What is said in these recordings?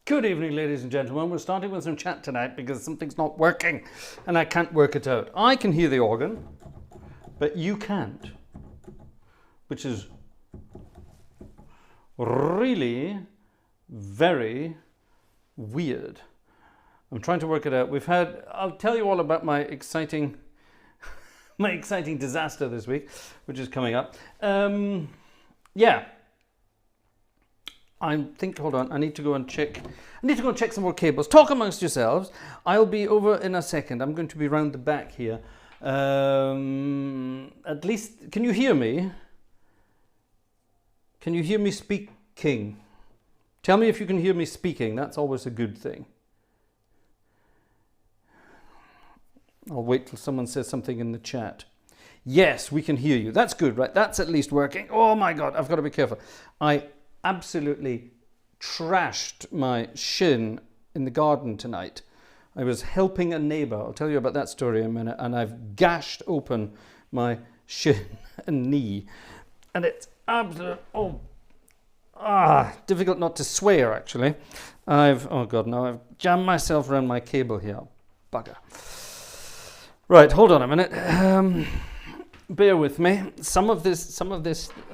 Good evening, ladies and gentlemen. We're starting with some chat tonight because something's not working and I can't work it out. I can hear the organ, but you can't, which is really very weird. I'm trying to work it out. I'll tell you all about my exciting disaster this week, which is coming up. Hold on, I need to go and check some more cables. Talk amongst yourselves. I'll be over in a second. I'm going to be round the back here. At least, can you hear me? Can you hear me speaking? Tell me if you can hear me speaking. That's always a good thing. I'll wait till someone says something in the chat. Yes, we can hear you. That's good, right? That's at least working. Oh my God, I've got to be careful. I absolutely trashed my shin in the garden tonight. I was helping a neighbour. I'll tell you about that story in a minute. And I've gashed open my shin and knee. And it's absolutely, difficult not to swear, actually. I've jammed myself around my cable here. Bugger. Right, hold on a minute. Bear with me. Some of this,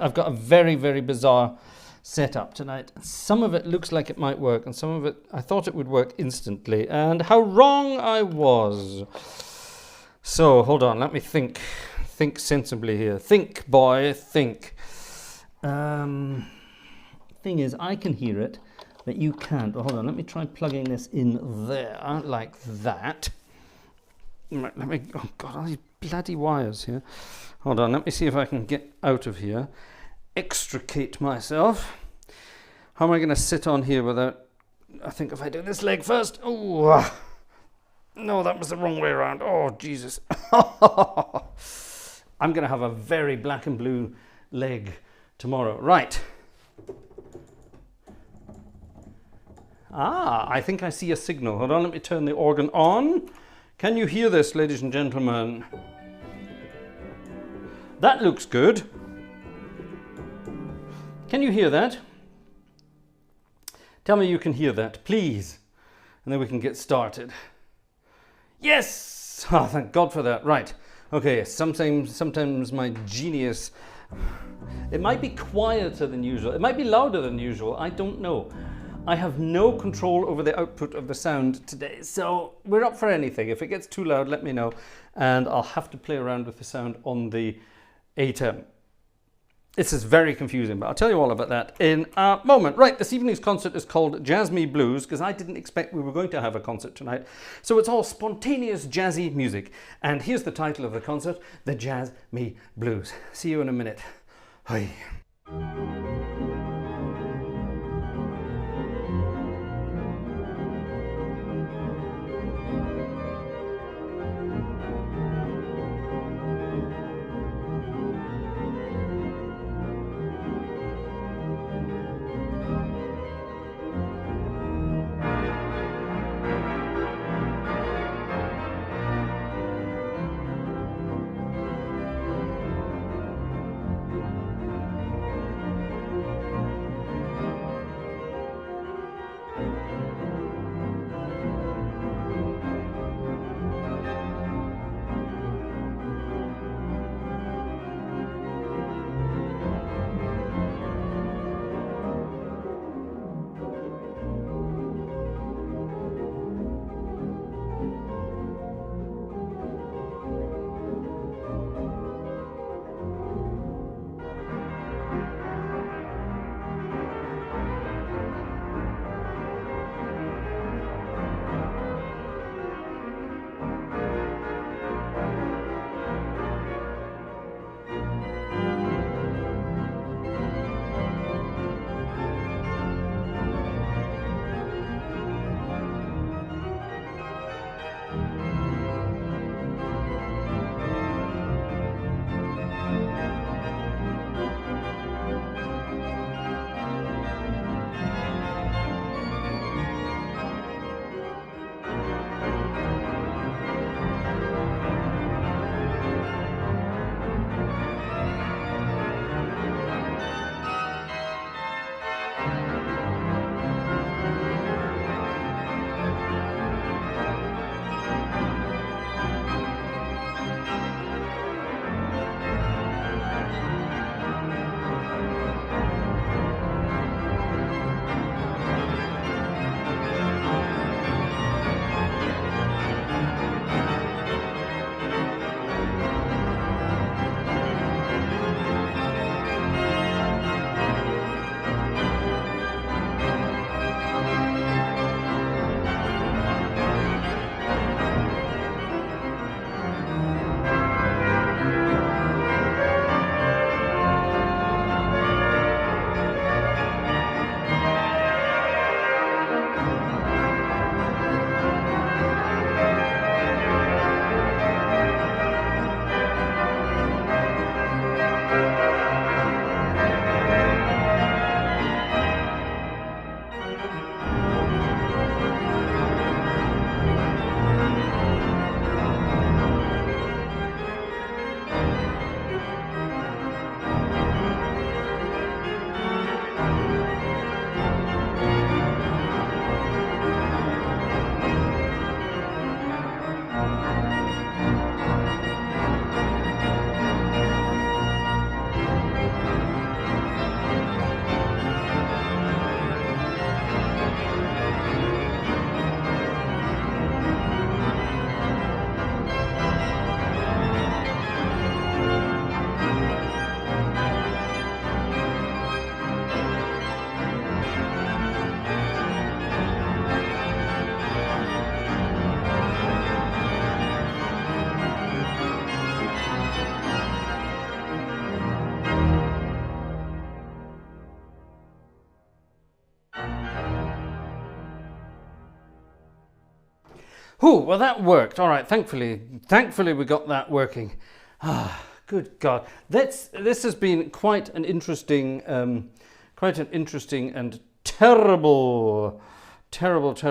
I've got a very, very bizarre setup tonight. Some of it looks like it might work, and some of it I thought it would work instantly, and how wrong I was. So hold on, let me think sensibly here. Think, boy, think. Thing is, I can hear it, but you can't. Well, hold on, let me try plugging this in there like that. Let me, oh God, all these bloody wires here. Hold on, let me see if I can get out of here. Extricate myself. How am I going to sit on here without... I think if I do this leg first... Oh, no, that was the wrong way around. Oh, Jesus. I'm going to have a very black and blue leg tomorrow. Right. I think I see a signal. Hold on, let me turn the organ on. Can you hear this, ladies and gentlemen? That looks good. Can you hear that? Tell me you can hear that, please. And then we can get started. Yes! Oh, thank God for that. Right. Okay, sometimes my genius... It might be quieter than usual. It might be louder than usual. I don't know. I have no control over the output of the sound today. So we're up for anything. If it gets too loud, let me know. And I'll have to play around with the sound on the ATEM. This is very confusing, but I'll tell you all about that in a moment. Right, this evening's concert is called Jazz Me Blues, because I didn't expect we were going to have a concert tonight. So it's all spontaneous jazzy music. And here's the title of the concert, The Jazz Me Blues. See you in a minute. Hi. Whew, well, that worked. All right, thankfully we got that working. Ah, good God. This has been quite an interesting and terrible. Hold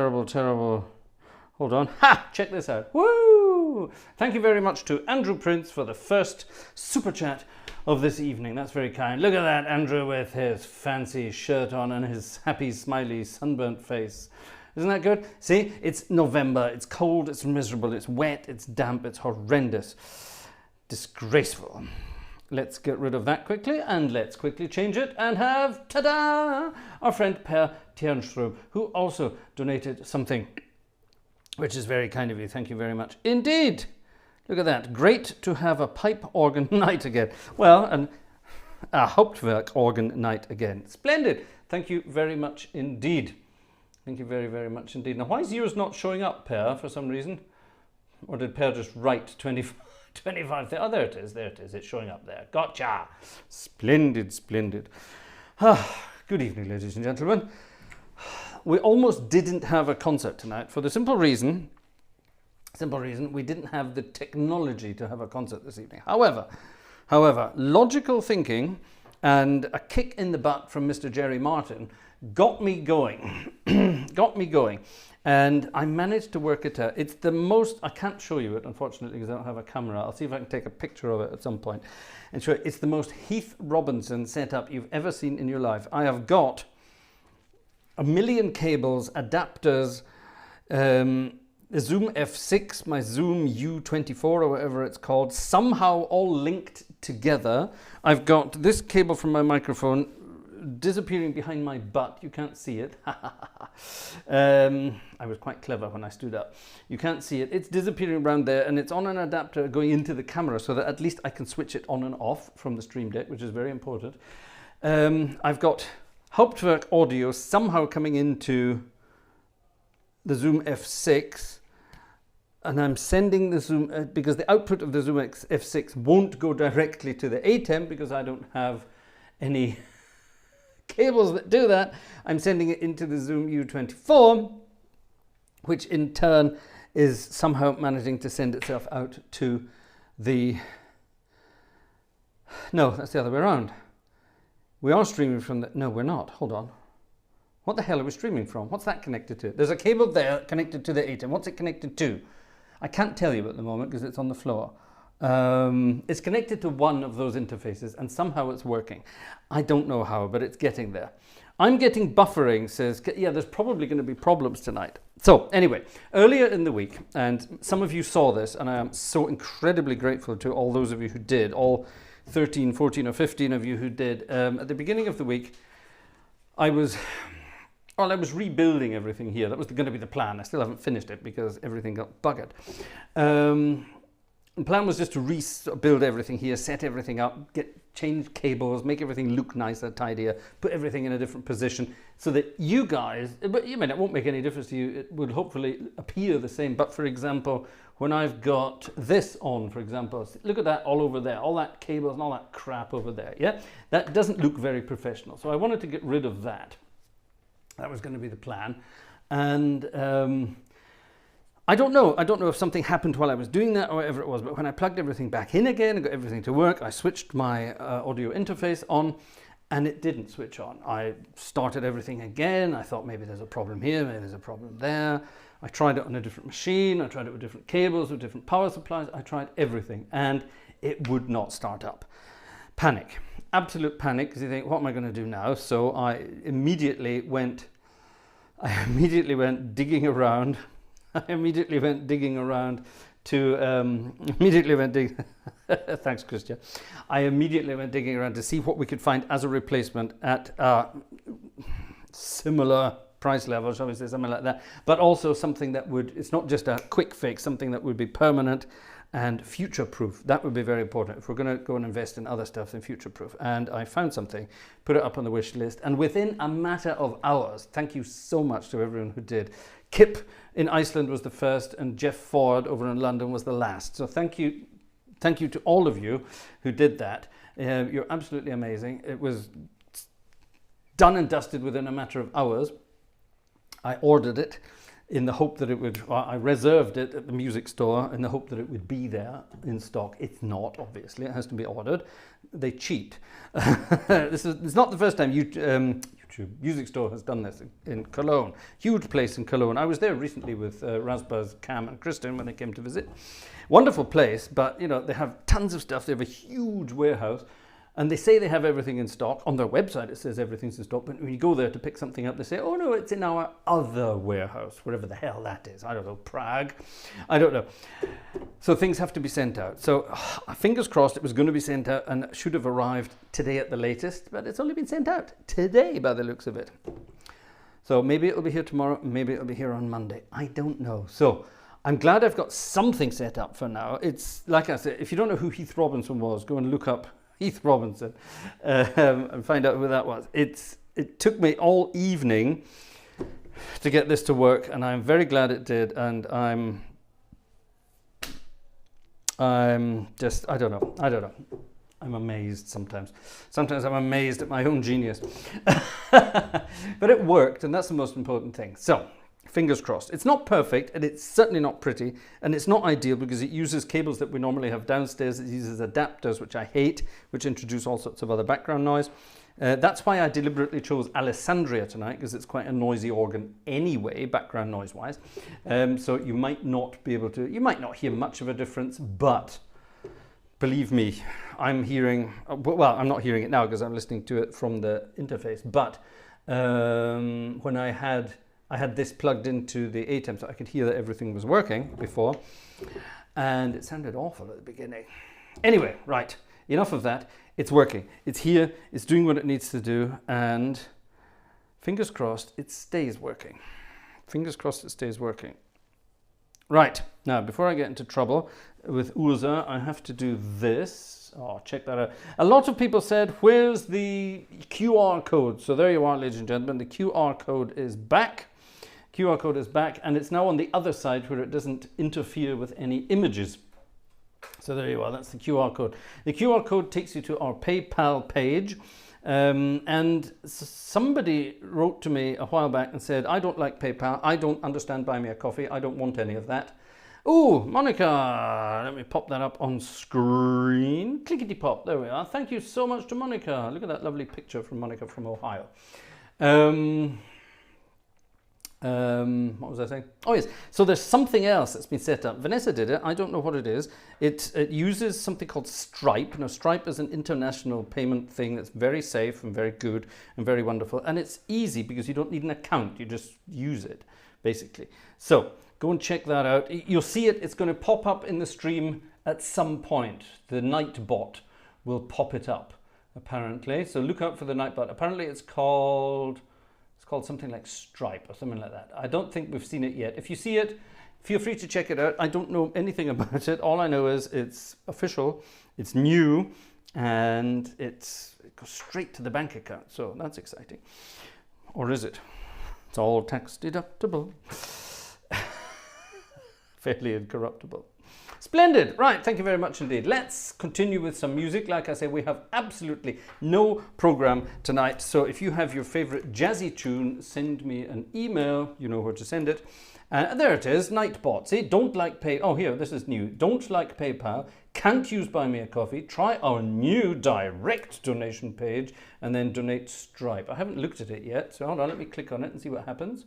on. Ha! Check this out. Woo! Thank you very much to Andrew Prince for the first super chat of this evening. That's very kind. Look at that, Andrew, with his fancy shirt on and his happy, smiley, sunburnt face. Isn't that good? See, it's November, it's cold, it's miserable, it's wet, it's damp, it's horrendous. Disgraceful. Let's get rid of that quickly, and let's quickly change it and have, ta-da, our friend Per Tjernström, who also donated something, which is very kind of you. Thank you very much indeed. Look at that. Great to have a pipe organ night again. Well, and a Hauptwerk organ night again. Splendid. Thank you very much indeed. Thank you very, very much indeed. Now, why is yours not showing up, Per, for some reason? Or did Per just write 25? Oh, there it is. There it is. It's showing up there. Gotcha. Splendid, splendid. Good evening, ladies and gentlemen. We almost didn't have a concert tonight for the simple reason we didn't have the technology to have a concert this evening. However, logical thinking and a kick in the butt from Mr. Jerry Martin got me going. And I managed to work it out. It's the most, I can't show you it, unfortunately, because I don't have a camera. I'll see if I can take a picture of it at some point and show it. It's the most Heath Robinson setup you've ever seen in your life. I have got a million cables, adapters, the Zoom F6, my Zoom U24 or whatever it's called, somehow all linked together. I've got this cable from my microphone disappearing behind my butt. You can't see it. I was quite clever when I stood up. You can't see it. It's disappearing around there, and it's on an adapter going into the camera so that at least I can switch it on and off from the Stream Deck, which is very important. I've got Hauptwerk audio somehow coming into the Zoom F6, and I'm sending the Zoom, because the output of the Zoom F6 won't go directly to the ATEM because I don't have any cables that do that. I'm sending it into the Zoom U24, which in turn is somehow managing to send itself out to the... No, that's the other way around. We are streaming from the... No, we're not. Hold on. What the hell are we streaming from? What's that connected to? There's a cable there connected to the ATEM. What's it connected to? I can't tell you at the moment because it's on the floor. It's connected to one of those interfaces and somehow it's working. I don't know how, but it's getting there. I'm getting buffering, says, yeah, there's probably going to be problems tonight. So anyway, earlier in the week, and some of you saw this, and I am so incredibly grateful to all those of you who did, all 13, 14 or 15 of you who did. At the beginning of the week, I was rebuilding everything here. That was going to be the plan. I still haven't finished it because everything got buggered. The plan was just to rebuild everything here, set everything up, change cables, make everything look nicer, tidier, put everything in a different position so that you guys, but you mean it won't make any difference to you, it would hopefully appear the same. But for example, when I've got this on, for example, look at that all over there, all that cables and all that crap over there, yeah? That doesn't look very professional. So I wanted to get rid of that. That was going to be the plan. And I don't know if something happened while I was doing that or whatever it was, but when I plugged everything back in again and got everything to work, I switched my audio interface on and it didn't switch on. I started everything again. I thought maybe there's a problem here, maybe there's a problem there. I tried it on a different machine. I tried it with different cables, with different power supplies. I tried everything and it would not start up. Panic, absolute panic, because you think, what am I going to do now? So I immediately went digging around. Thanks, Christian. I immediately went digging around to see what we could find as a replacement at similar price level, shall we say, something like that, but also something that would, it's not just a quick fix, something that would be permanent and future-proof. That would be very important. If we're going to go and invest in other stuff, then future-proof. And I found something, put it up on the wish list, and within a matter of hours, thank you so much to everyone who did. Kip in Iceland was the first, and Jeff Ford over in London was the last. So thank you to all of you who did that. You're absolutely amazing. It was done and dusted within a matter of hours. I ordered it in the hope that it would, I reserved it at the music store in the hope that it would be there in stock. It's not, obviously, it has to be ordered. They cheat. It's not the first time YouTube Music Store has done this in Cologne. Huge place in Cologne. I was there recently with Rasbaz, Cam and Kristen when they came to visit. Wonderful place, but you know, they have tons of stuff. They have a huge warehouse. And they say they have everything in stock. On their website it says everything's in stock, but when you go there to pick something up, they say, oh no, it's in our other warehouse, wherever the hell that is. I don't know, Prague? I don't know. So things have to be sent out. So fingers crossed it was going to be sent out and should have arrived today at the latest, but it's only been sent out today by the looks of it. So maybe it'll be here tomorrow, maybe it'll be here on Monday. I don't know. So I'm glad I've got something set up for now. It's like I said, if you don't know who Heath Robinson was, go and look up Heath Robinson and find out who that was. It took me all evening to get this to work, and I'm very glad it did. And I'm just, I don't know. I'm amazed sometimes. Sometimes I'm amazed at my own genius. But it worked, and that's the most important thing. So fingers crossed. It's not perfect, and it's certainly not pretty, and it's not ideal because it uses cables that we normally have downstairs. It uses adapters, which I hate, which introduce all sorts of other background noise. That's why I deliberately chose Alessandria tonight, because it's quite a noisy organ anyway, background noise-wise. So you might not be able to, you might not hear much of a difference, but believe me, I'm hearing, well, I'm not hearing it now because I'm listening to it from the interface, but when I had this plugged into the ATEM, so I could hear that everything was working before, and it sounded awful at the beginning. Anyway, right, enough of that. It's working. It's here. It's doing what it needs to do, and fingers crossed it stays working. Fingers crossed it stays working. Right, now before I get into trouble with Ursa, I have to do this. Oh, check that out. A lot of people said, where's the QR code? So there you are, ladies and gentlemen. The QR code is back. QR code is back, and it's now on the other side where it doesn't interfere with any images. So there you are, that's the QR code. The QR code takes you to our PayPal page, and somebody wrote to me a while back and said, I don't like PayPal, I don't understand Buy Me a Coffee, I don't want any of that. Oh, Monica, let me pop that up on screen. Clickety pop, there we are. Thank you so much to Monica. Look at that lovely picture from Monica from Ohio. What was I saying? Oh yes, so there's something else that's been set up. Vanessa did it, I don't know what it is. It uses something called Stripe. Now Stripe is an international payment thing that's very safe and very good and very wonderful. And it's easy because you don't need an account, you just use it, basically. So go and check that out. You'll see it, it's going to pop up in the stream at some point. The Nightbot will pop it up, apparently. So look out for the Nightbot. Apparently it's called something like Stripe or something like that. I don't think we've seen it yet. If you see it, feel free to check it out. I don't know anything about it. All I know is it's official, it's new, and it goes straight to the bank account. So that's exciting. Or is it? It's all tax deductible. Fairly incorruptible. Splendid. Right, thank you very much indeed. Let's continue with some music. Like I say, we have absolutely no program tonight. So if you have your favorite jazzy tune, send me an email. You know where to send it. There it is, Nightbot. See, don't like pay. Oh, here, this is new. Don't like PayPal. Can't use Buy Me a Coffee. Try our new direct donation page and then donate Stripe. I haven't looked at it yet, so hold on, let me click on it and see what happens.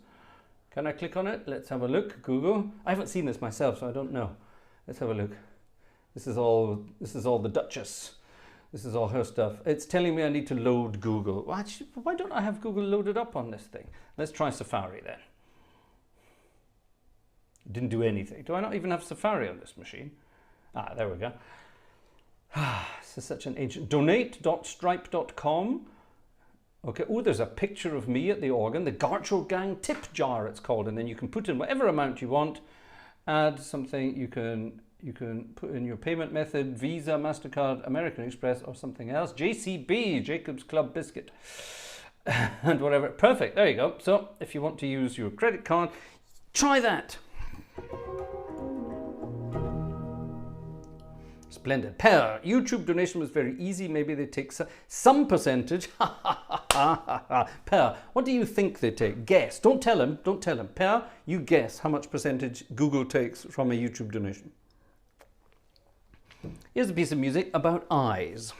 Can I click on it? Let's have a look. Google. I haven't seen this myself, so I don't know. Let's have a look. This is all the Duchess. This is all her stuff. It's telling me I need to load Google. Well, actually, why don't I have Google loaded up on this thing? Let's try Safari then. Didn't do anything. Do I not even have Safari on this machine? Ah, there we go. This is such an ancient. Donate.stripe.com. Okay. Oh, there's a picture of me at the organ. The Gartshore Gang tip jar, it's called, and then you can put in whatever amount you want. Add something. You can put in your payment method: Visa, MasterCard, American Express, or something else. JCB, Jacob's Club Biscuit, and whatever. Perfect. There you go. So if you want to use your credit card, try that. Splendid. Per, YouTube donation was very easy. Maybe they take some percentage. Per, what do you think they take? Guess. Don't tell him. Don't tell him. Per, you guess how much percentage Google takes from a YouTube donation. Here's a piece of music about eyes.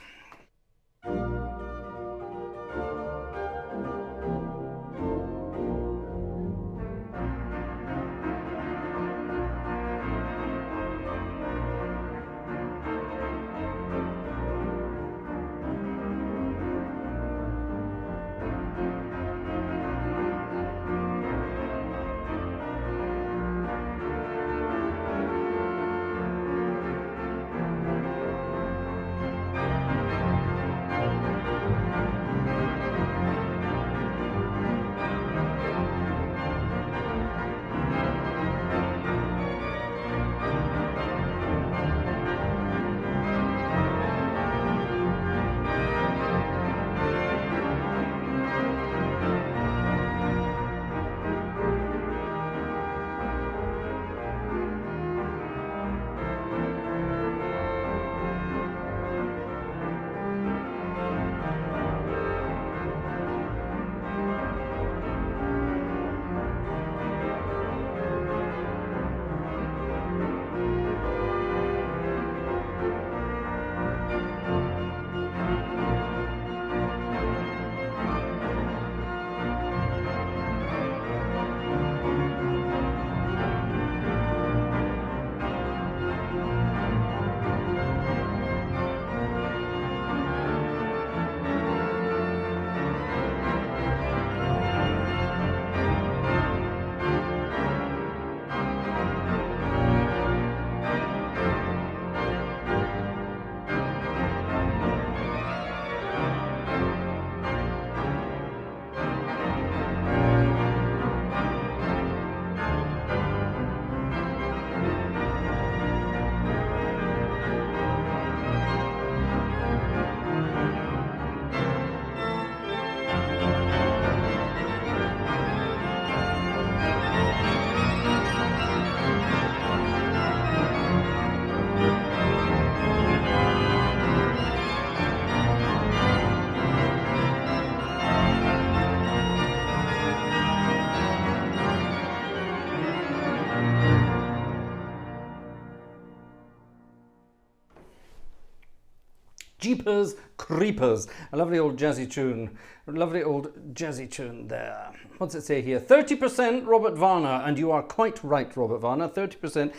Jeepers Creepers, a lovely old jazzy tune. Lovely old jazzy tune there. What's it say here? 30% Robert Varner, and you are quite right, Robert Varner. 30%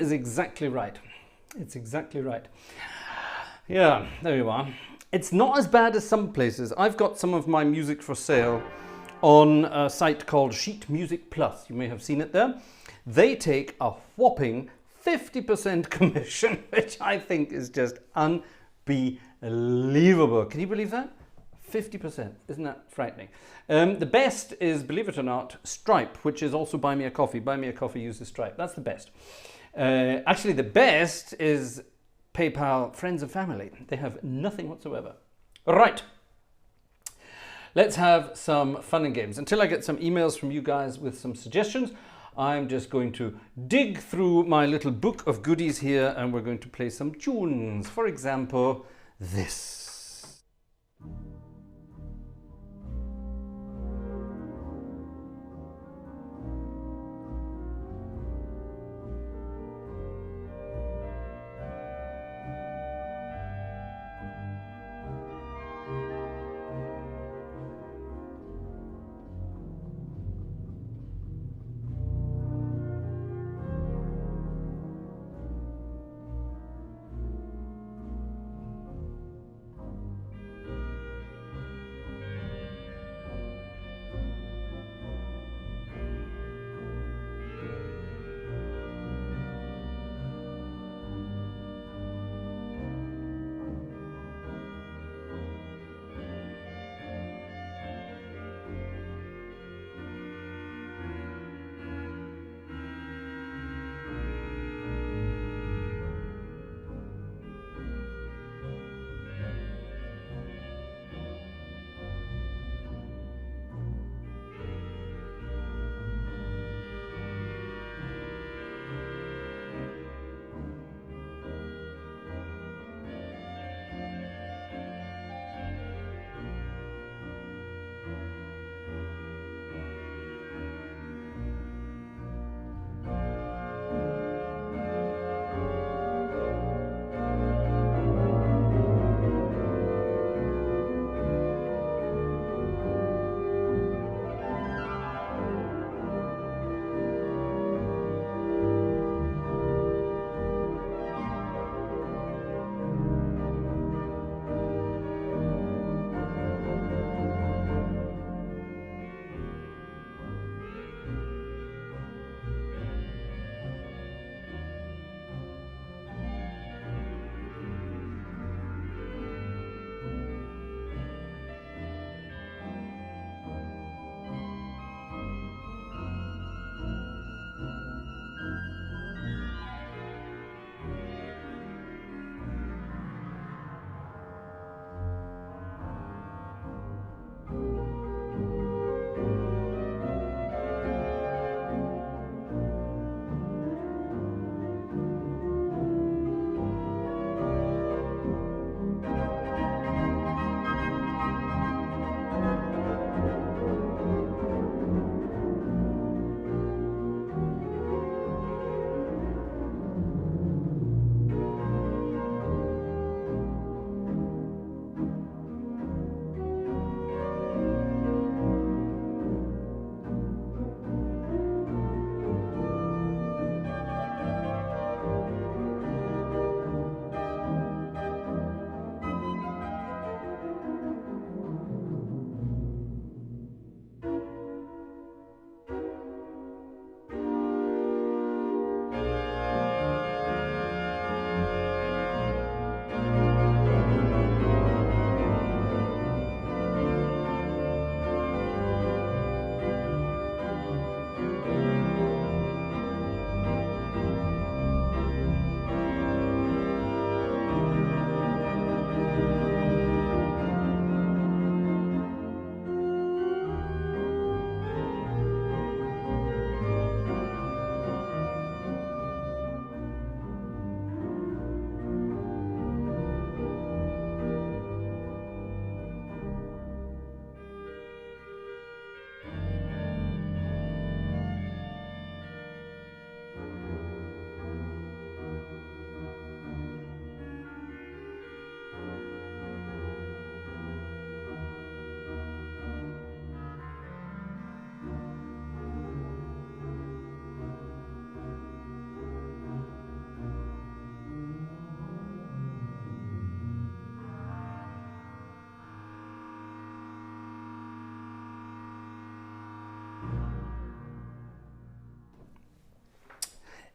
is exactly right. It's exactly right. Yeah, there you are. It's not as bad as some places. I've got some of my music for sale on a site called Sheet Music Plus. You may have seen it there. They take a whopping 50% commission, which I think is just unbelievable. Can you believe that? 50%. Isn't that frightening? The best is, believe it or not, Stripe, which is also Buy Me a Coffee. Buy Me a Coffee uses Stripe. That's the best. Actually, the best is PayPal Friends and Family. They have nothing whatsoever. Right. Let's have some fun and games. Until I get some emails from you guys with some suggestions, I'm just going to dig through my little book of goodies here, and we're going to play some tunes. For example, this.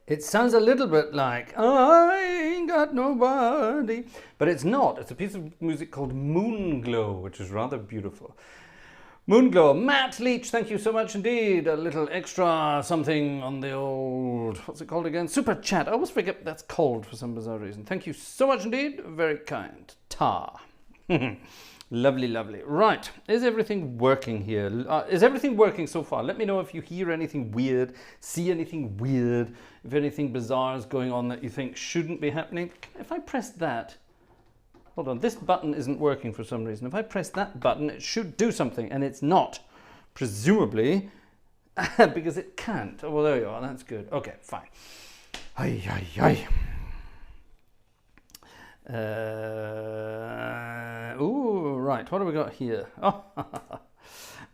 It sounds a little bit like, I ain't got nobody, but it's not. It's a piece of music called Moonglow, which is rather beautiful. Moonglow. Matt Leach, thank you so much indeed. A little extra something on the old, what's it called again? Super chat. I always forget what that's called for some bizarre reason. Thank you so much indeed. Very kind. Ta. Lovely, lovely. Right, is everything working here? Is everything working so far? Let me know if you hear anything weird, see anything weird, if anything bizarre is going on that you think shouldn't be happening. If I press that, hold on, this button isn't working for some reason. If I press that button, it should do something, and it's not. Presumably, because it can't. Oh, well, there you are, that's good. Okay, fine. Ay, ay, ay. Ooh, right, what have we got here? Oh,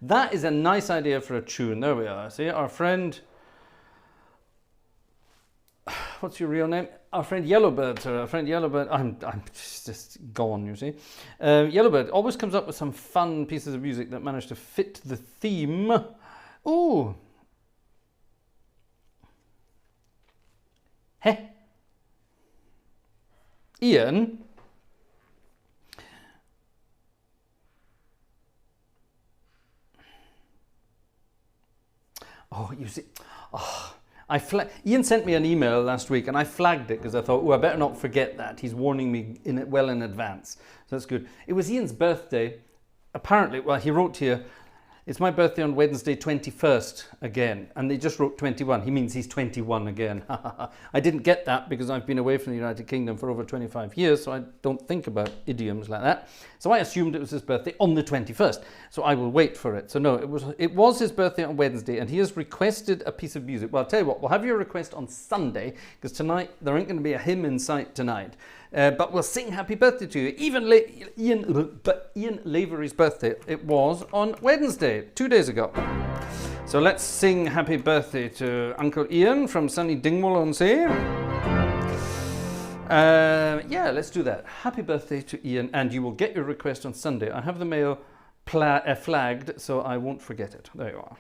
that is a nice idea for a tune. There we are. See, our friend, what's your real name? Our friend Yellowbird, sir. Our friend Yellowbird. I'm just gone, you see. Yellowbird always comes up with some fun pieces of music that manage to fit the theme. Ooh. Heh. Ian. Oh, you see. Oh, Ian sent me an email last week and I flagged it because I thought, oh, I better not forget that. He's warning me well in advance. So that's good. It was Ian's birthday. Apparently, well, he wrote here, it's my birthday on Wednesday 21st again. And they just wrote 21. He means he's 21 again. I didn't get that because I've been away from the United Kingdom for over 25 years, so I don't think about idioms like that. So I assumed it was his birthday on the 21st. So I will wait for it. So no, it was his birthday on Wednesday, and he has requested a piece of music. Well, I'll tell you what, we'll have your request on Sunday, because tonight, there ain't going to be a hymn in sight tonight. But we'll sing happy birthday to you. Ian Lavery's birthday, it was on Wednesday, 2 days ago. So let's sing happy birthday to Uncle Ian from sunny Dingwall-on-Sea. Yeah, let's do that. Happy birthday to Ian, and you will get your request on Sunday. I have the mail flagged, so I won't forget it. There you are.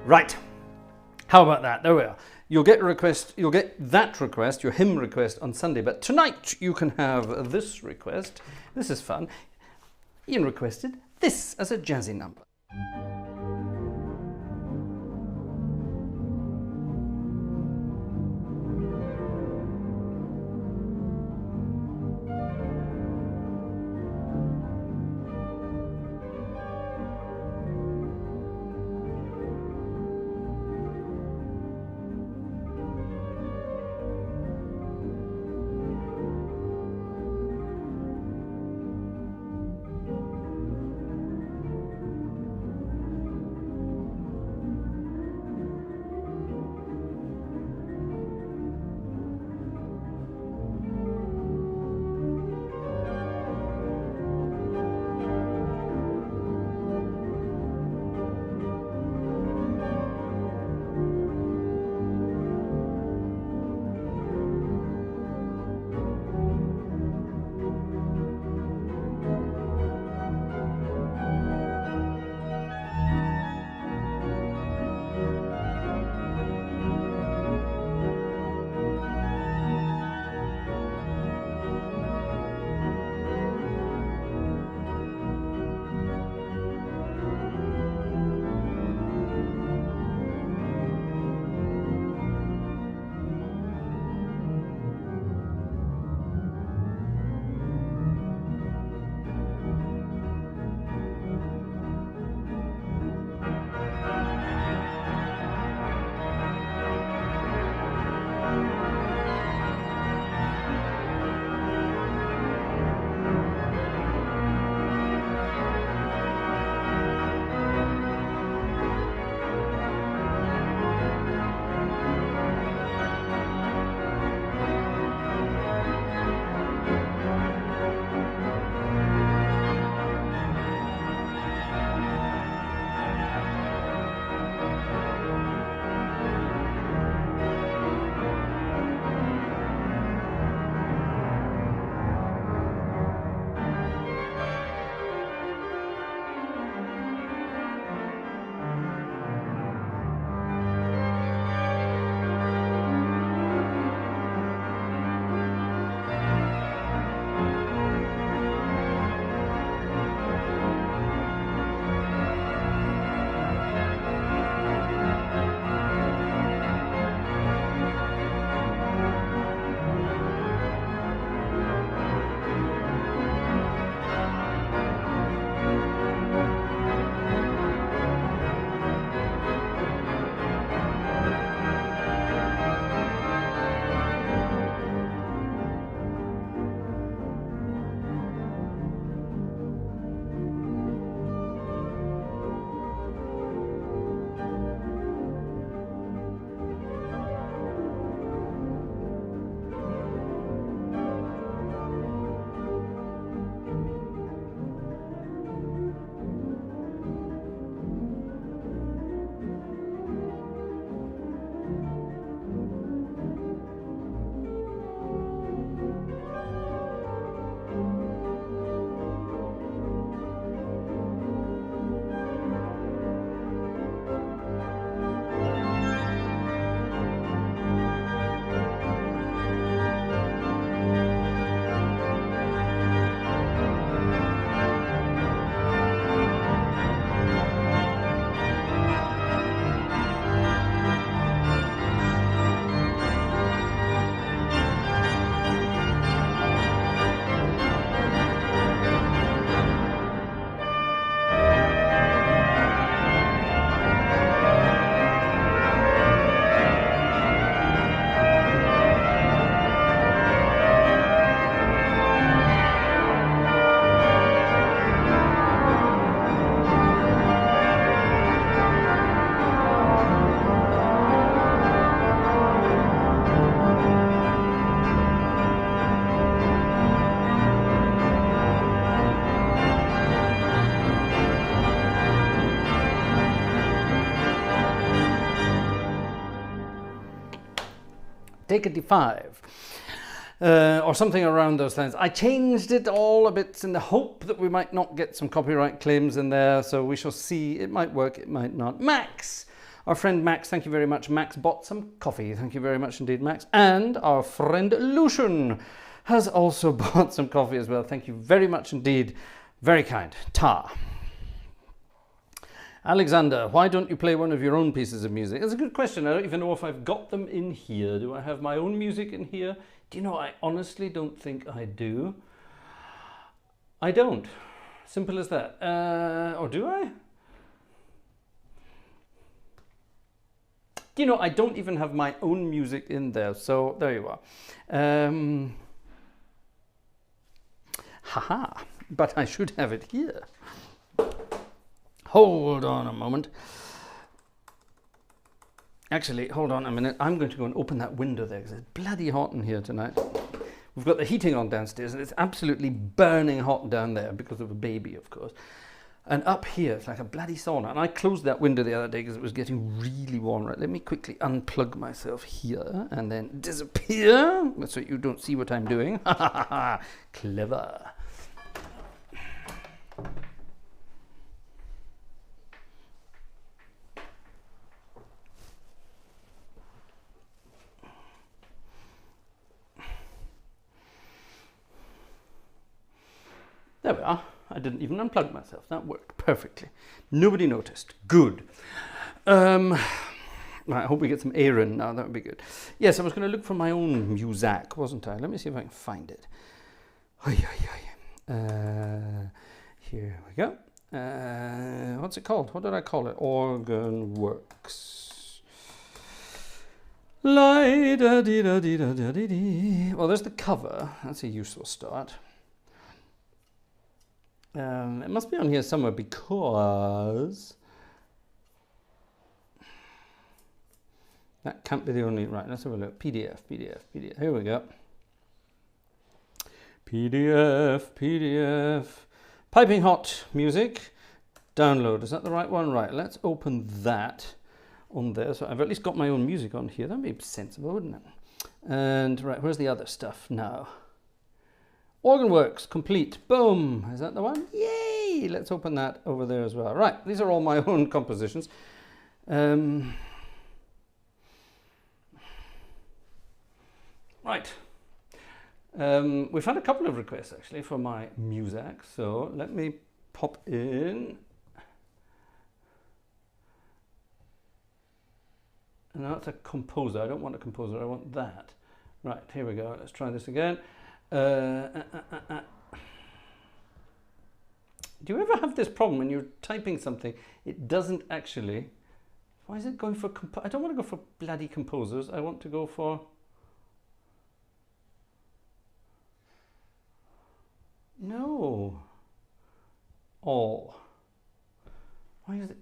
Right, how about that? There we are. You'll get that request, your hymn request on Sunday, but tonight you can have this request. This is fun. Ian requested this as a jazzy number. take it to 5. Or something around those lines. I changed it all a bit in the hope that we might not get some copyright claims in there, so we shall see. It might work, it might not. Max! Our friend Max, thank you very much. Max bought some coffee. Thank you very much indeed, Max. And our friend Lucian has also bought some coffee as well. Thank you very much indeed. Very kind. Ta. Alexander, why don't you play one of your own pieces of music? That's a good question. I don't even know if I've got them in here. Do I have my own music in here? Do you know, I honestly don't think I do. I don't. Simple as that. Or do I? Do you know, I don't even have my own music in there. So there you are. Haha. But I should have it here. Hold on a moment. Actually, hold on a minute. I'm going to go and open that window there because it's bloody hot in here tonight. We've got the heating on downstairs and it's absolutely burning hot down there because of a baby, of course. And up here, it's like a bloody sauna. And I closed that window the other day because it was getting really warm. Right, let me quickly unplug myself here and then disappear so you don't see what I'm doing. Clever. There we are. I didn't even unplug myself. That worked perfectly. Nobody noticed. Good. Right, I hope we get some air in now. That would be good. Yes, I was going to look for my own music, wasn't I? Let me see if I can find it. Here we go. What's it called? What did I call it? Organ Works. Well, there's the cover. That's a useful start. It must be on here somewhere because that can't be the only. Right, let's have a look. PDF. Here we go. PDF. Piping hot music. Download. Is that the right one? Right, let's open that on there. So I've at least got my own music on here. That'd be sensible, wouldn't it? And right, where's the other stuff now? Organ Works, complete. Boom. Is that the one? Yay! Let's open that over there as well. Right, these are all my own compositions. Right. We've had a couple of requests actually for my music, so let me pop in. And that's a composer. I don't want a composer, I want that. Right, here we go. Let's try this again. Do you ever have this problem when you're typing something, it doesn't actually, why is it going for, I don't want to go for bloody composers, I want to go for, no, all, why is it,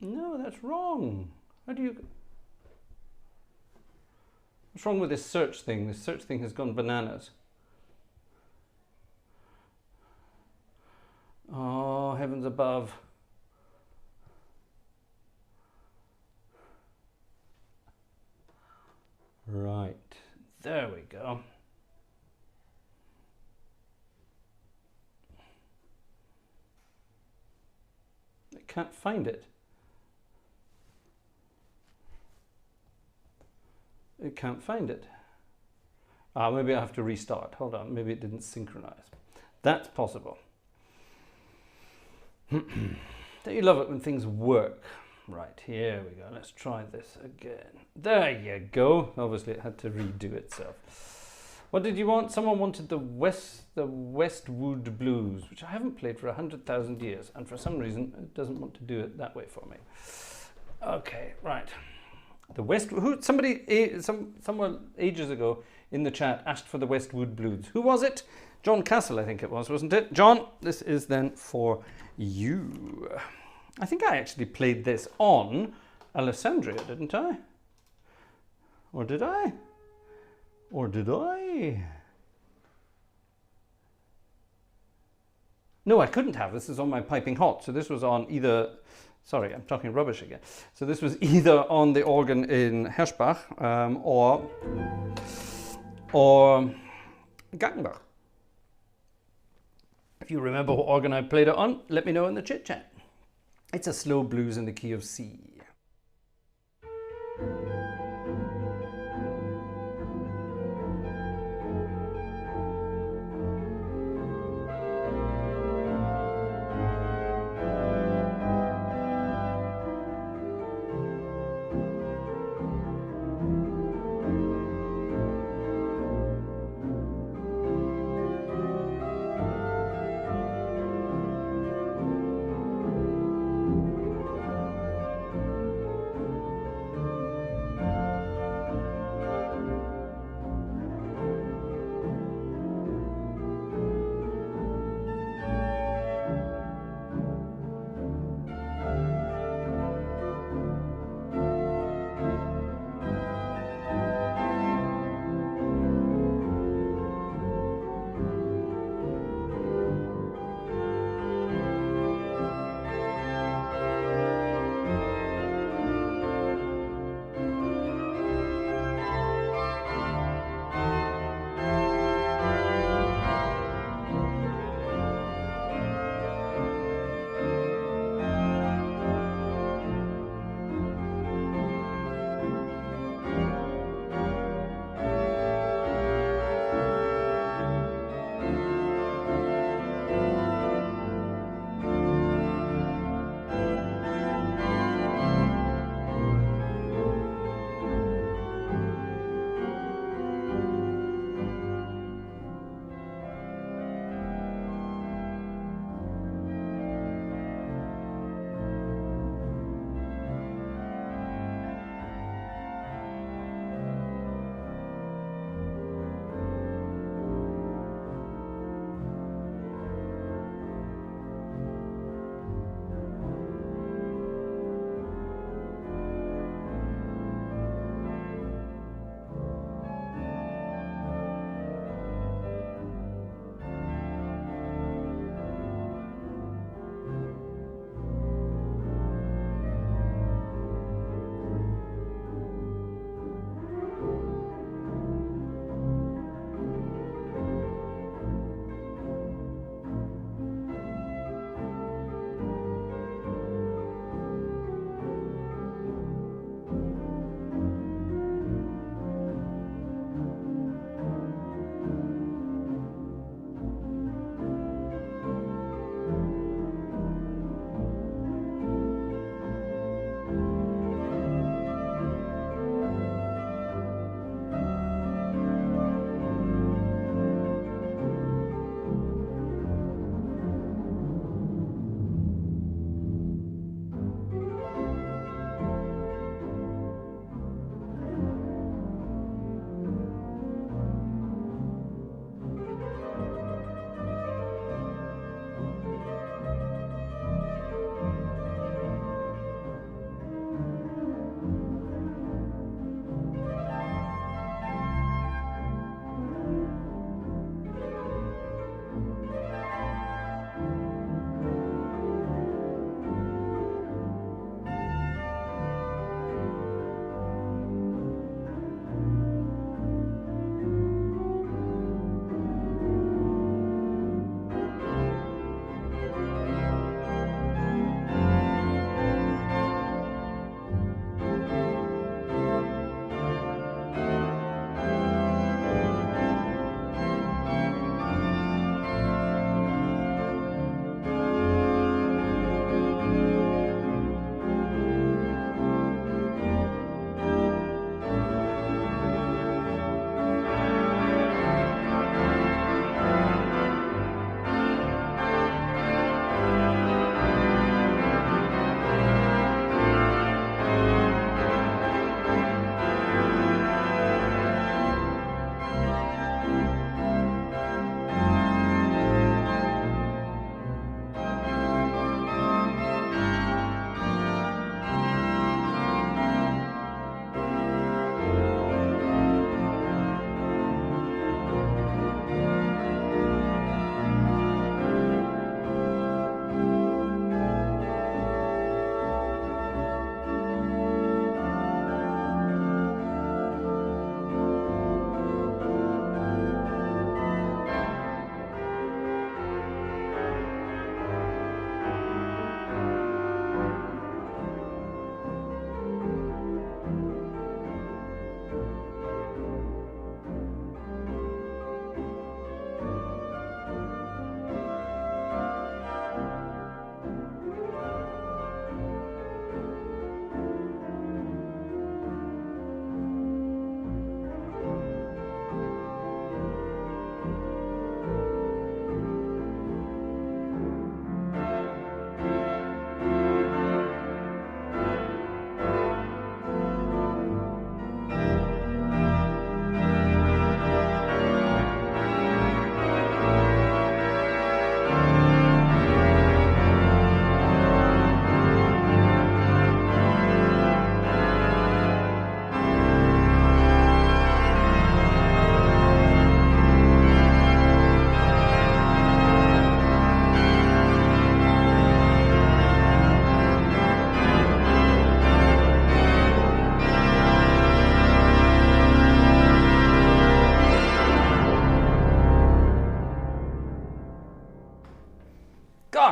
no, that's wrong, how do you, what's wrong with this search thing? This search thing has gone bananas. Oh, heavens above. Right, there we go. I can't find it. It can't find it. Maybe I have to restart. Hold on, maybe it didn't synchronize. That's possible. Don't you love it when things work? Right, here we go. Let's try this again. There you go. Obviously it had to redo itself. What did you want? Someone wanted the Westwood Blues, which I haven't played for 100,000 years, and for some reason it doesn't want to do it that way for me. Okay, right. The someone ages ago in the chat asked for the Westwood Blues. Who was it? John Castle, I think it was, wasn't it? John, this is then for you. I think I actually played this on Alessandria, didn't I? Or did I? Or did I? No, I couldn't have. This is on my Piping Hot. So this was on either Sorry, I'm talking rubbish again. So this was either on the organ in Herschbach or Gackenbach. If you remember what organ I played it on, let me know in the chit chat. It's a slow blues in the key of C.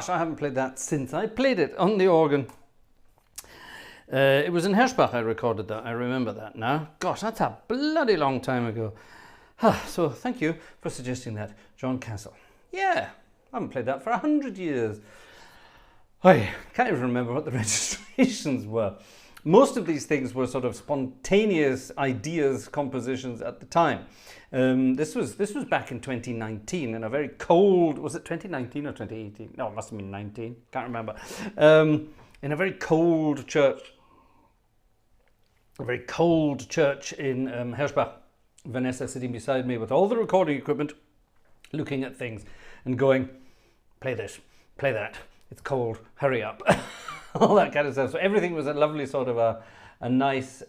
Gosh, I haven't played that since I played it on the organ. It was in Hirschbach I recorded that. I remember that now. Gosh, that's a bloody long time ago. So thank you for suggesting that, John Castle. Yeah, I haven't played that for 100 years. I can't even remember what the registrations were. Most of these things were sort of spontaneous ideas, compositions at the time. This was back in 2019 in a very cold, was it 2019 or 2018? No, it must have been 19, can't remember. In a very cold church. A very cold church in Hirschbach. Vanessa sitting beside me with all the recording equipment, looking at things and going, play this, play that, it's cold, hurry up. All that kind of stuff. So everything was a lovely sort of a nice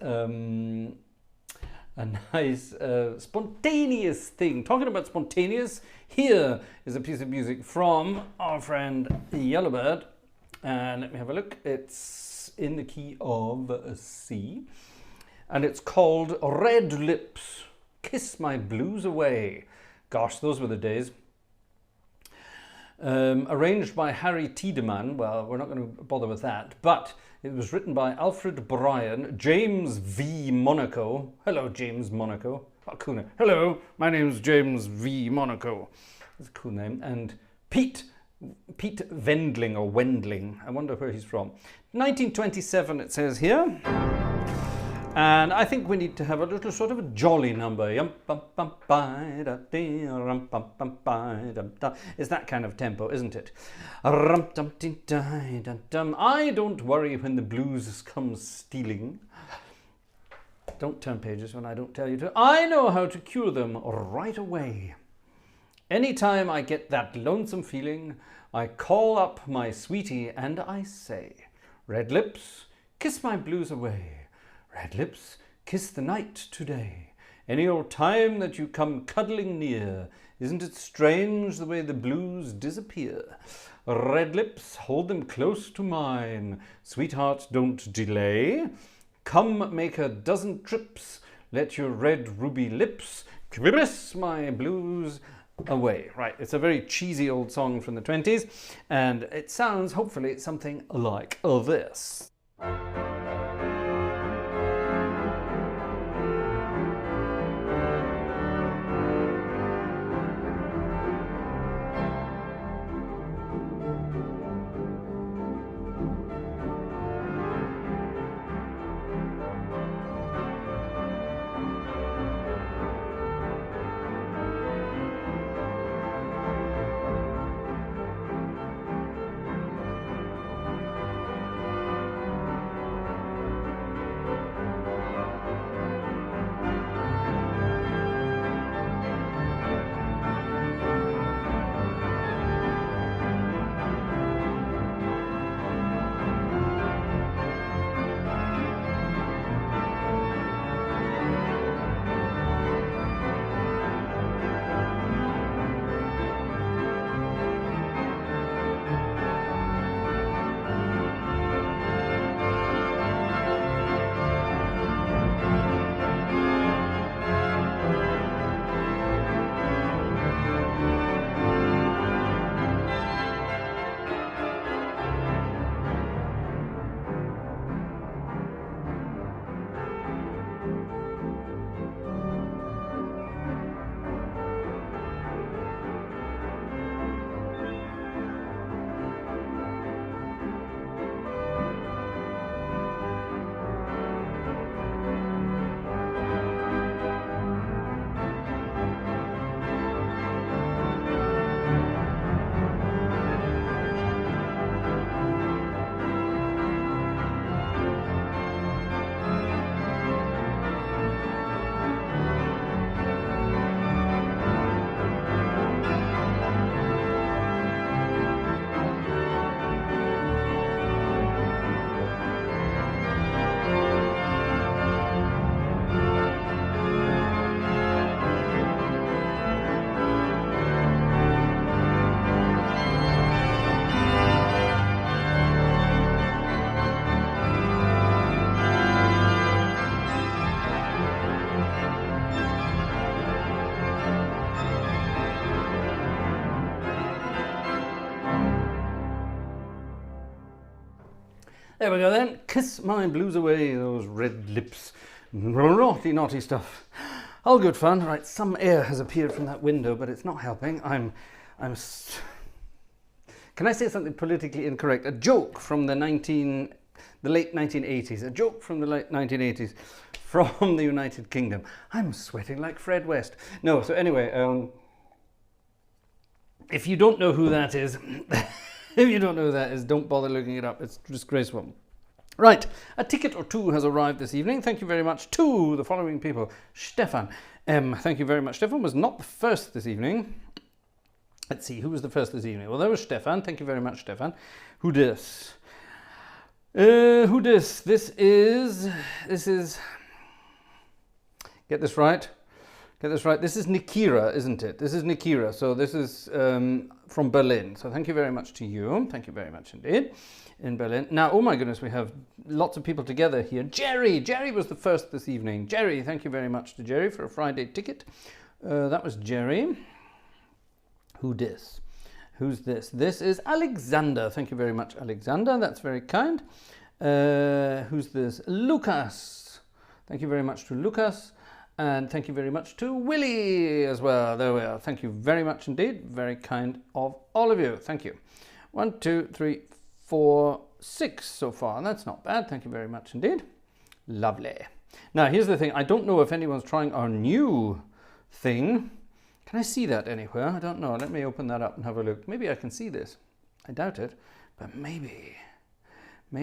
spontaneous thing. Talking about spontaneous, here is a piece of music from our friend Yellowbird. And let me have a look. It's in the key of C. And it's called Red Lips, Kiss My Blues Away. Gosh, those were the days. Arranged by Harry Tiedemann. Well, we're not going to bother with that. But it was written by Alfred Bryan, James V. Monaco. Hello, James Monaco. What a cool name. Hello, my name's James V. Monaco. That's a cool name. And Pete Wendling or Wendling. I wonder where he's from. 1927 it says here. And I think we need to have a little sort of a jolly number. It's that kind of tempo, isn't it? I don't worry when the blues come stealing. Don't turn pages when I don't tell you to. I know how to cure them right away. Anytime I get that lonesome feeling, I call up my sweetie and I say, red lips, kiss my blues away. Red lips, kiss the night today. Any old time that you come cuddling near, isn't it strange the way the blues disappear? Red lips, hold them close to mine. Sweetheart, don't delay. Come make a dozen trips. Let your red ruby lips kiss my blues away. Right, it's a very cheesy old song from the 20s, and it sounds, hopefully, something like this. There we go then. Kiss my blues away, those red lips. Naughty, naughty stuff. All good fun. Right, some air has appeared from that window, but it's not helping. Can I say something politically incorrect? A joke from the late 1980s. A joke from the late 1980s from the United Kingdom. I'm sweating like Fred West. No, so anyway, if you don't know who that is, don't bother looking it up. It's disgraceful. Right, a ticket or two has arrived this evening. Thank you very much to the following people. Stefan M. Thank you very much. Stefan was not the first this evening. Let's see, who was the first this evening? Well, there was Stefan. Thank you very much, Stefan. Who dis? Who dis? This is... Get this right. This is Nikira, isn't it? This is Nikira. So this is from Berlin. So thank you very much to you. Thank you very much indeed. In Berlin. Now, oh my goodness, we have lots of people together here. Jerry was the first this evening. Jerry, thank you very much to Jerry for a Friday ticket. That was Jerry. Who dis? Who's this? This is Alexander. Thank you very much, Alexander. That's very kind. Who's this? Lucas. Thank you very much to Lucas. And thank you very much to Willie as well. There we are. Thank you very much indeed. Very kind of all of you. Thank you. 1, 2, 3, 4, 6 so far. That's not bad. Thank you very much indeed. Lovely. Now, here's the thing. I don't know if anyone's trying our new thing. Can I see that anywhere? I don't know. Let me open that up and have a look. Maybe I can see this. I doubt it, but maybe. Oh,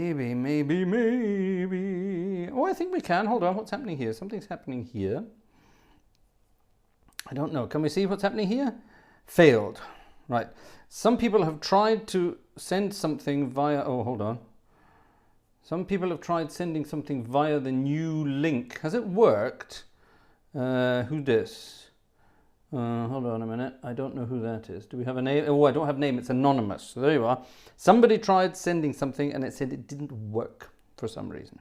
I think we can. Hold on. What's happening here? Something's happening here. I don't know. Can we see what's happening here? Failed. Right. Some people have tried to send something via... Oh, hold on. Some people have tried sending something via the new link. Has it worked? Who dis? Hold on a minute. I don't know who that is. Do we have a name? Oh, I don't have a name. It's anonymous. So there you are. Somebody tried sending something and it said it didn't work for some reason.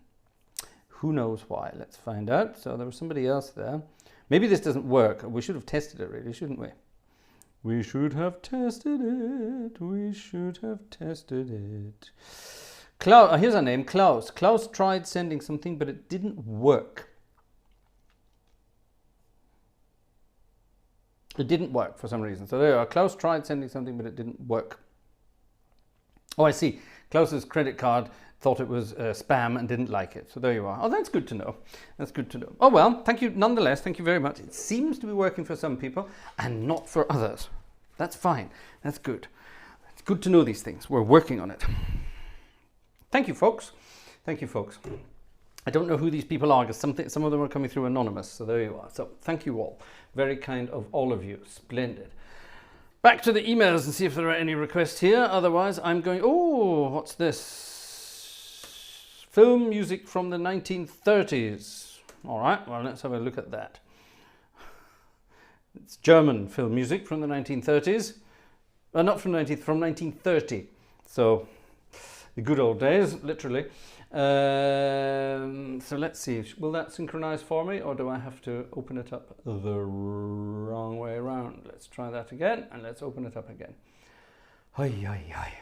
Who knows why? Let's find out. So there was somebody else there. Maybe this doesn't work. We should have tested it really, shouldn't we? We should have tested it. We should have tested it. Klaus, here's a name, Klaus. Klaus tried sending something, but it didn't work. It didn't work for some reason. So there you are. Klaus tried sending something, but it didn't work. Oh, I see. Klaus's credit card thought it was spam and didn't like it. So there you are. Oh, that's good to know. That's good to know. Oh, well, thank you nonetheless. Thank you very much. It seems to be working for some people and not for others. That's fine. That's good. It's good to know these things. We're working on it. Thank you, folks. Thank you, folks. I don't know who these people are because some of them are coming through anonymous. So there you are. So thank you all. Very kind of all of you. Splendid. Back to the emails and see if there are any requests here. Otherwise, I'm going... Oh, what's this? Film music from the 1930s. All right, well, let's have a look at that. It's German film music from the 1930s. Not from 1930. So, the good old days, literally. So let's see. Will that synchronize for me, or do I have to open it up the wrong way around? Let's try that again, and let's open it up again. Hi, hi, hi.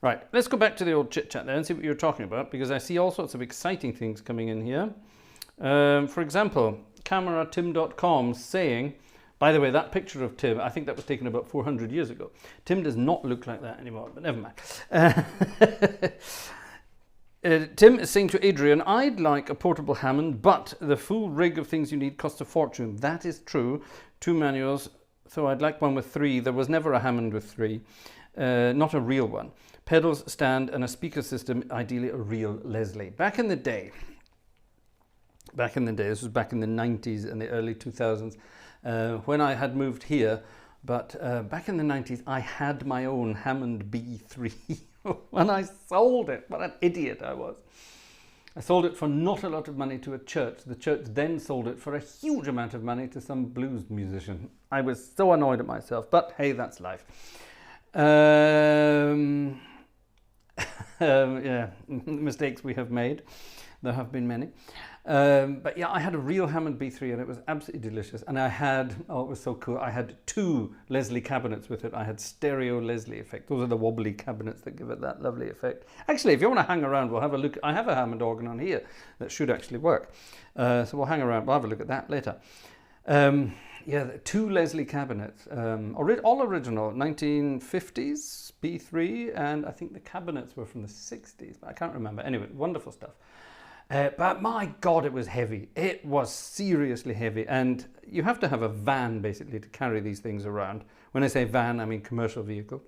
Right, let's go back to the old chit-chat there and see what you're talking about, because I see all sorts of exciting things coming in here. For example, cameratim.com saying, by the way, that picture of Tim, I think that was taken about 400 years ago. Tim does not look like that anymore, but never mind. Tim is saying to Adrian, I'd like a portable Hammond, but the full rig of things you need costs a fortune. That is true. 2 manuals, so I'd like one with 3. There was never a Hammond with 3, not a real one. Pedals, stand, and a speaker system, ideally a real Leslie. Back in the day, this was back in the 90s and the early 2000s, when I had moved here, but back in the 90s, I had my own Hammond B3 when I sold it. What an idiot I was. I sold it for not a lot of money to a church. The church then sold it for a huge amount of money to some blues musician. I was so annoyed at myself, but hey, that's life. Yeah, mistakes we have made. There have been many. But yeah, I had a real Hammond B3 and it was absolutely delicious. And I had, oh, it was so cool. I had 2 Leslie cabinets with it. I had stereo Leslie effect. Those are the wobbly cabinets that give it that lovely effect. Actually, if you want to hang around, we'll have a look. I have a Hammond organ on here that should actually work. So we'll hang around. We'll have a look at that later. Yeah, 2 Leslie cabinets, all original, 1950s, B3, and I think the cabinets were from the 60s, but I can't remember. Anyway, wonderful stuff. But my God, it was heavy. It was seriously heavy, and you have to have a van, basically, to carry these things around. When I say van, I mean commercial vehicle.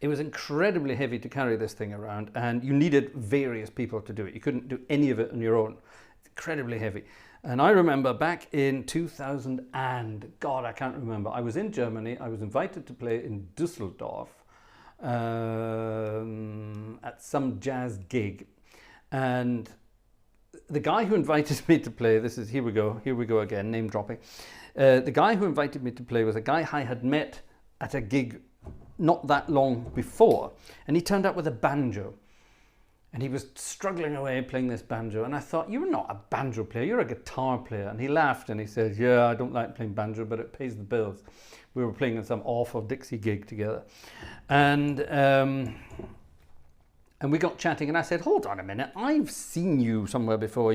It was incredibly heavy to carry this thing around, and you needed various people to do it. You couldn't do any of it on your own. It's incredibly heavy. And I remember back in 2000 and, God, I can't remember. I was in Germany. I was invited to play in Düsseldorf at some jazz gig. And the guy who invited me to play, here we go again, name dropping. The guy who invited me to play was a guy I had met at a gig not that long before. And he turned up with a banjo. And he was struggling away playing this banjo. And I thought, you're not a banjo player, you're a guitar player. And he laughed and he said, yeah, I don't like playing banjo, but it pays the bills. We were playing in some awful Dixie gig together. And we got chatting and I said, hold on a minute, I've seen you somewhere before.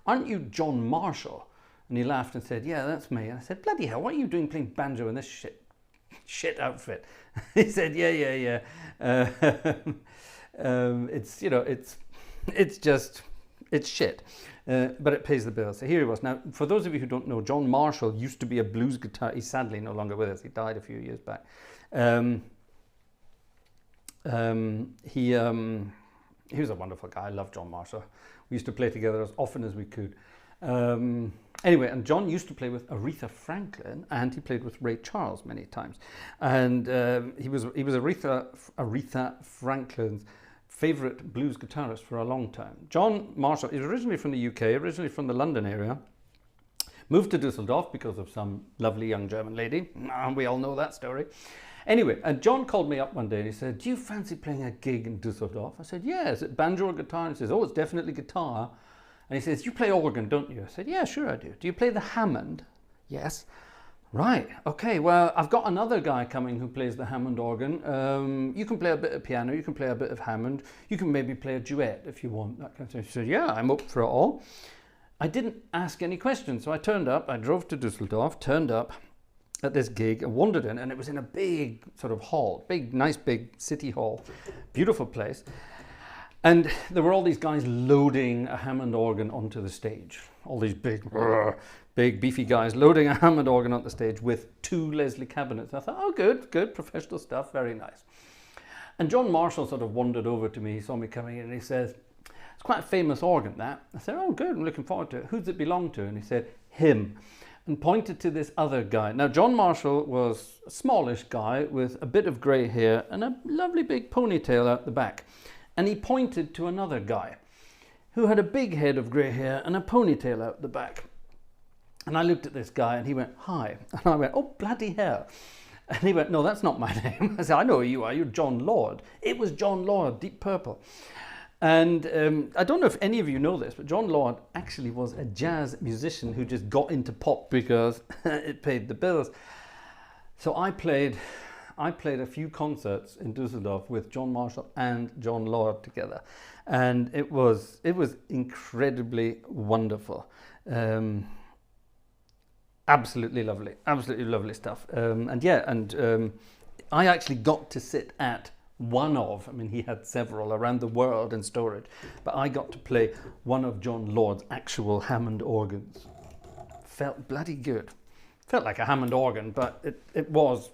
Aren't you John Marshall? And he laughed and said, yeah, that's me. And I said, bloody hell, what are you doing playing banjo in this shit outfit? He said, yeah. It's shit, but it pays the bills. So here he was. Now, for those of you who don't know, John Marshall used to be a blues guitar. He's sadly no longer with us. He died a few years back. He was a wonderful guy. I love John Marshall. We used to play together as often as we could. Anyway, and John used to play with Aretha Franklin, and he played with Ray Charles many times. And he was Aretha Franklin's favorite blues guitarist for a long time. John Marshall is originally from the UK, originally from the London area. Moved to Düsseldorf because of some lovely young German lady. We all know that story. Anyway, and John called me up one day and he said, do you fancy playing a gig in Düsseldorf? I said, yeah. Is it banjo or guitar? And he says, oh, it's definitely guitar. And he says, you play organ, don't you? I said, yeah, sure I do. Do you play the Hammond? Yes. Right, okay, well, I've got another guy coming who plays the Hammond organ. You can play a bit of piano, you can play a bit of Hammond, you can maybe play a duet if you want, that kind of thing. He said, yeah, I'm up for it all. I didn't ask any questions, so I turned up, I drove to Düsseldorf, turned up at this gig and wandered in, and it was in a big sort of hall, nice big city hall, beautiful place. And there were all these guys loading a Hammond organ onto the stage. All these big beefy guys loading a Hammond organ onto the stage with 2 Leslie cabinets. I thought, oh, good, professional stuff, very nice. And John Marshall sort of wandered over to me, he saw me coming in, and he says, it's quite a famous organ, that. I said, oh, good, I'm looking forward to it. Who does it belong to? And he said, him, and pointed to this other guy. Now, John Marshall was a smallish guy with a bit of grey hair and a lovely big ponytail out the back. And he pointed to another guy who had a big head of grey hair and a ponytail out the back. And I looked at this guy and he went, hi. And I went, oh, bloody hell. And he went, no, that's not my name. I said, I know who you are. You're John Lord. It was John Lord, Deep Purple. And I don't know if any of you know this, but John Lord actually was a jazz musician who just got into pop because it paid the bills. So I played a few concerts in Düsseldorf with John Marshall and John Lord together, and it was incredibly wonderful, absolutely lovely stuff. I actually got to sit at one of, I mean, he had several around the world in storage, but I got to play one of John Lord's actual Hammond organs. Felt bloody good. Felt like a Hammond organ, but it was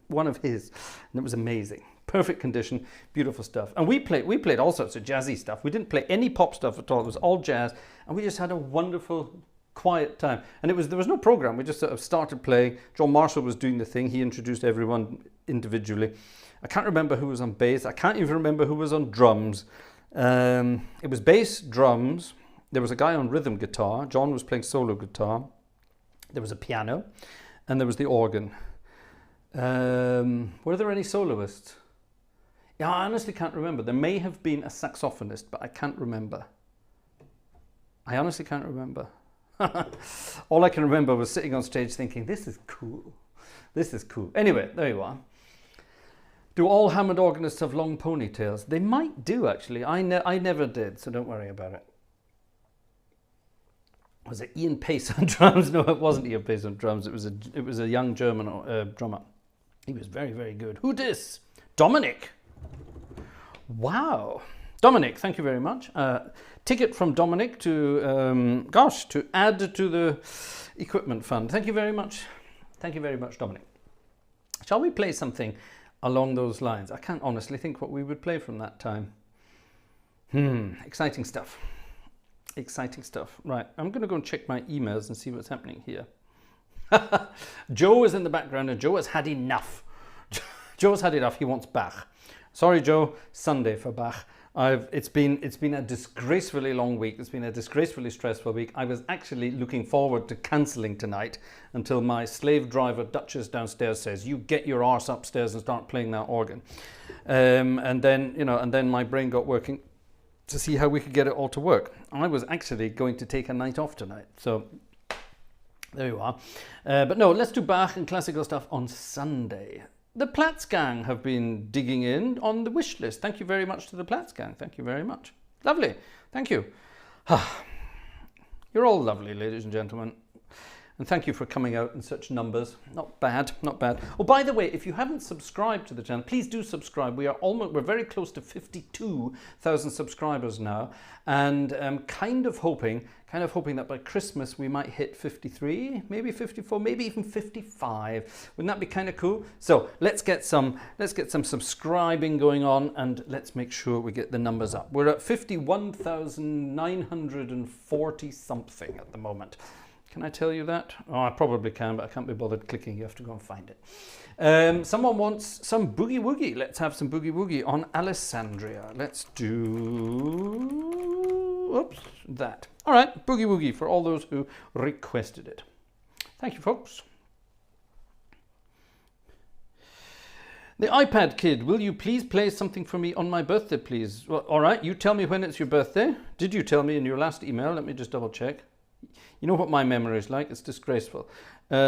one of his, and it was amazing. Perfect condition, beautiful stuff. And we played all sorts of jazzy stuff. We didn't play any pop stuff at all. It was all jazz, and we just had a wonderful, quiet time. And there was no program. We just sort of started playing. John Marshall was doing the thing. He introduced everyone individually. I can't remember who was on bass. I can't even remember who was on drums. It was bass, drums. There was a guy on rhythm guitar. John was playing solo guitar. There was a piano, and there was the organ. Were there any soloists? Yeah, I honestly can't remember. There may have been a saxophonist, but I can't remember. I honestly can't remember. All I can remember was sitting on stage thinking, this is cool. This is cool. Anyway, there you are. Do all Hammond organists have long ponytails? They might do, actually. I never did, so don't worry about it. Was it Ian Pace on drums? No, it wasn't Ian Pace on drums. It was a young German drummer. He was very, very good. Who dis? Dominic. Wow. Dominic, thank you very much. Ticket from Dominic to, to add to the equipment fund. Thank you very much. Thank you very much, Dominic. Shall we play something along those lines? I can't honestly think what we would play from that time. Exciting stuff. Exciting stuff. Right, I'm going to go and check my emails and see what's happening here. Joe is in the background and Joe has had enough. Joe's had enough. He wants Bach. Sorry, Joe. Sunday for Bach. It's been a disgracefully long week. It's been a disgracefully stressful week. I was actually looking forward to cancelling tonight until my slave driver Duchess downstairs says, "You get your arse upstairs and start playing that organ." And then my brain got working to see how we could get it all to work. I was actually going to take a night off tonight. So there you are. But no, let's do Bach and classical stuff on Sunday. The Platz gang have been digging in on the wish list. Thank you very much to the Platz gang. Thank you very much. Lovely. Thank you. You're all lovely, ladies and gentlemen. And thank you for coming out in such numbers. Not bad, not bad. Oh, by the way, if you haven't subscribed to the channel, please do subscribe. We're very close to 52,000 subscribers now, and kind of hoping that by Christmas we might hit 53, maybe 54, maybe even 55. Wouldn't that be kind of cool? So let's get some subscribing going on, and let's make sure we get the numbers up. We're at 51,940 something at the moment. Can I tell you that? Oh, I probably can, but I can't be bothered clicking. You have to go and find it. Someone wants some Boogie Woogie. Let's have some Boogie Woogie on Alessandria. Let's do that. All right, Boogie Woogie for all those who requested it. Thank you, folks. The iPad Kid, will you please play something for me on my birthday, please? Well, all right, you tell me when it's your birthday. Did you tell me in your last email? Let me just double check. You know what my memory is like. It's disgraceful. Let's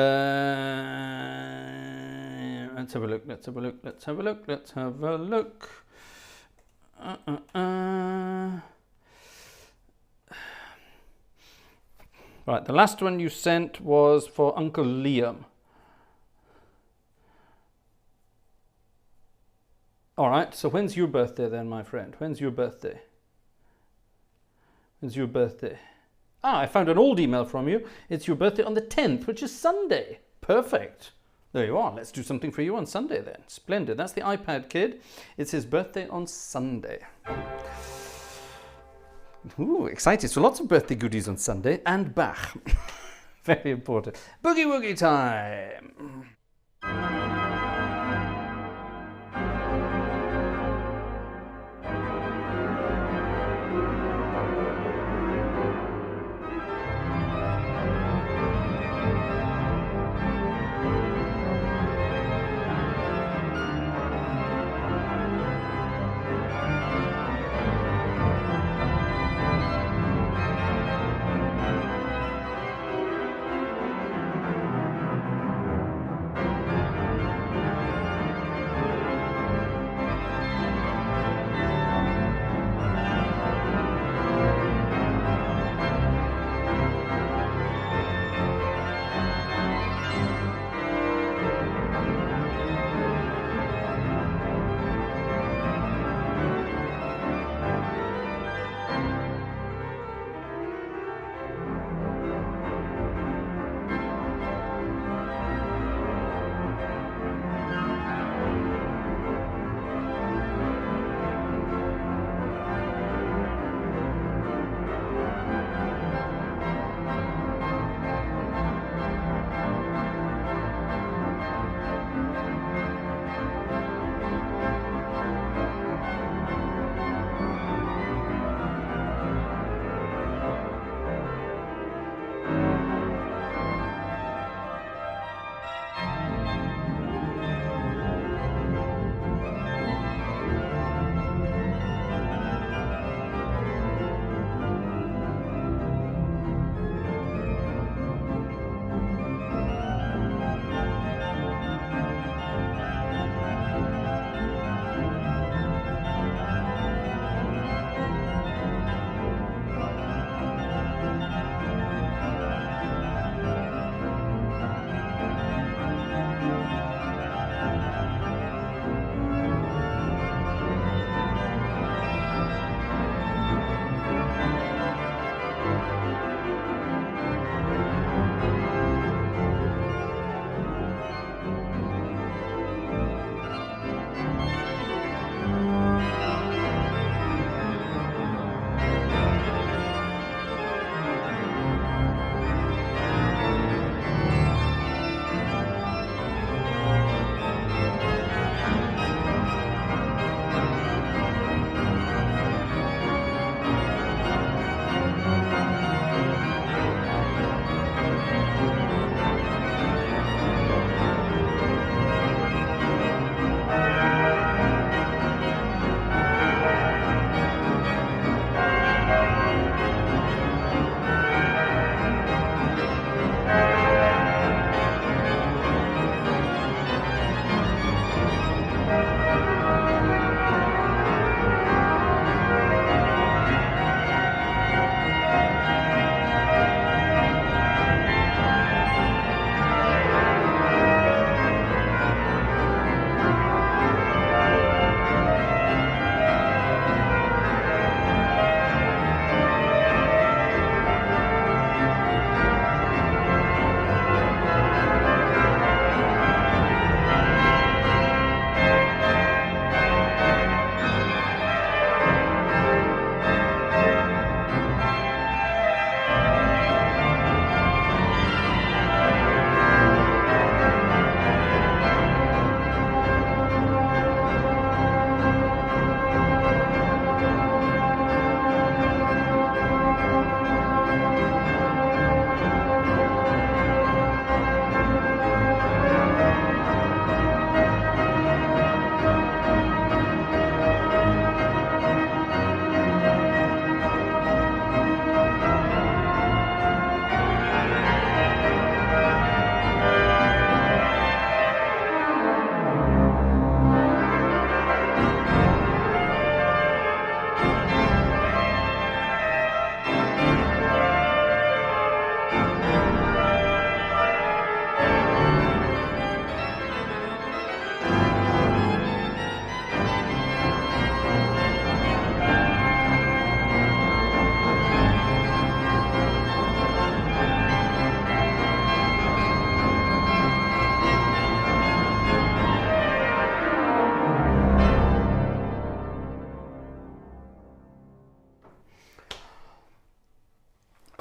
have a look. Let's have a look. Let's have a look. Let's have a look. Right, the last one you sent was for Uncle Liam. All right, so when's your birthday then, my friend? When's your birthday? When's your birthday? I found an old email from you. It's your birthday on the 10th, which is Sunday. Perfect. There you are. Let's do something for you on Sunday then. Splendid. That's the iPad Kid. It's his birthday on Sunday. Ooh, excited. So lots of birthday goodies on Sunday and Bach. Very important. Boogie Woogie time.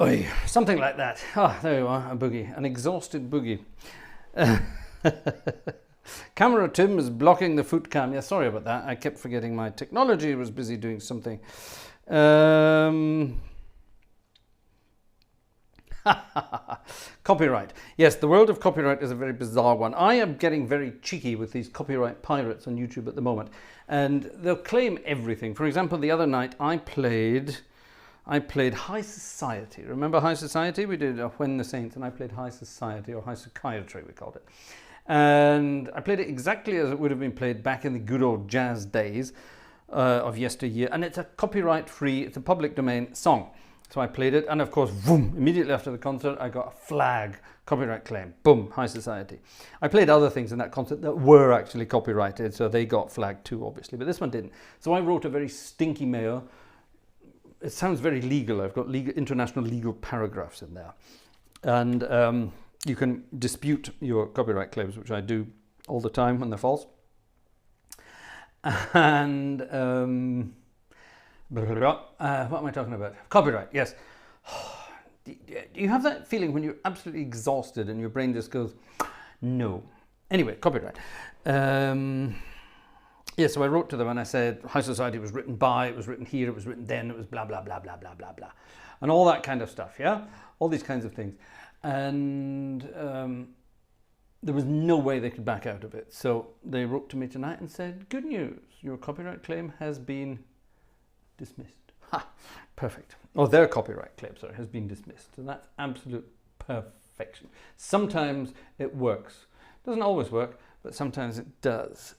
Oy, something like that. Ah, there you are, a boogie, an exhausted boogie. Camera Tim is blocking the foot cam. Yeah, sorry about that. I kept forgetting my technology was busy doing something. Copyright. Yes, the world of copyright is a very bizarre one. I am getting very cheeky with these copyright pirates on YouTube at the moment, and they'll claim everything. For example, the other night I played High Society. Remember High Society? We did When the Saints, and I played High Society, or High Psychiatry we called it. And I played it exactly as it would have been played back in the good old jazz days of yesteryear. And it's a copyright-free, it's a public domain song. So I played it, and of course, boom, immediately after the concert, I got a flag, copyright claim, boom, High Society. I played other things in that concert that were actually copyrighted, so they got flagged too, obviously, but this one didn't. So I wrote a very stinky mail. It sounds very legal. I've got international legal paragraphs in there. And you can dispute your copyright claims, which I do all the time when they're false. And what am I talking about? Copyright, yes. Do you have that feeling when you're absolutely exhausted and your brain just goes, no? Anyway, copyright. Yeah, so I wrote to them and I said, High Society was written by, it was written here, it was written then, it was blah, blah, blah, blah, blah, blah, blah. And all that kind of stuff, yeah? All these kinds of things. And there was no way they could back out of it. So they wrote to me tonight and said, good news, your copyright claim has been dismissed. Ha! Perfect. Oh, their copyright claim, sorry, has been dismissed. And that's absolute perfection. Sometimes it works. Doesn't always work, but sometimes it does.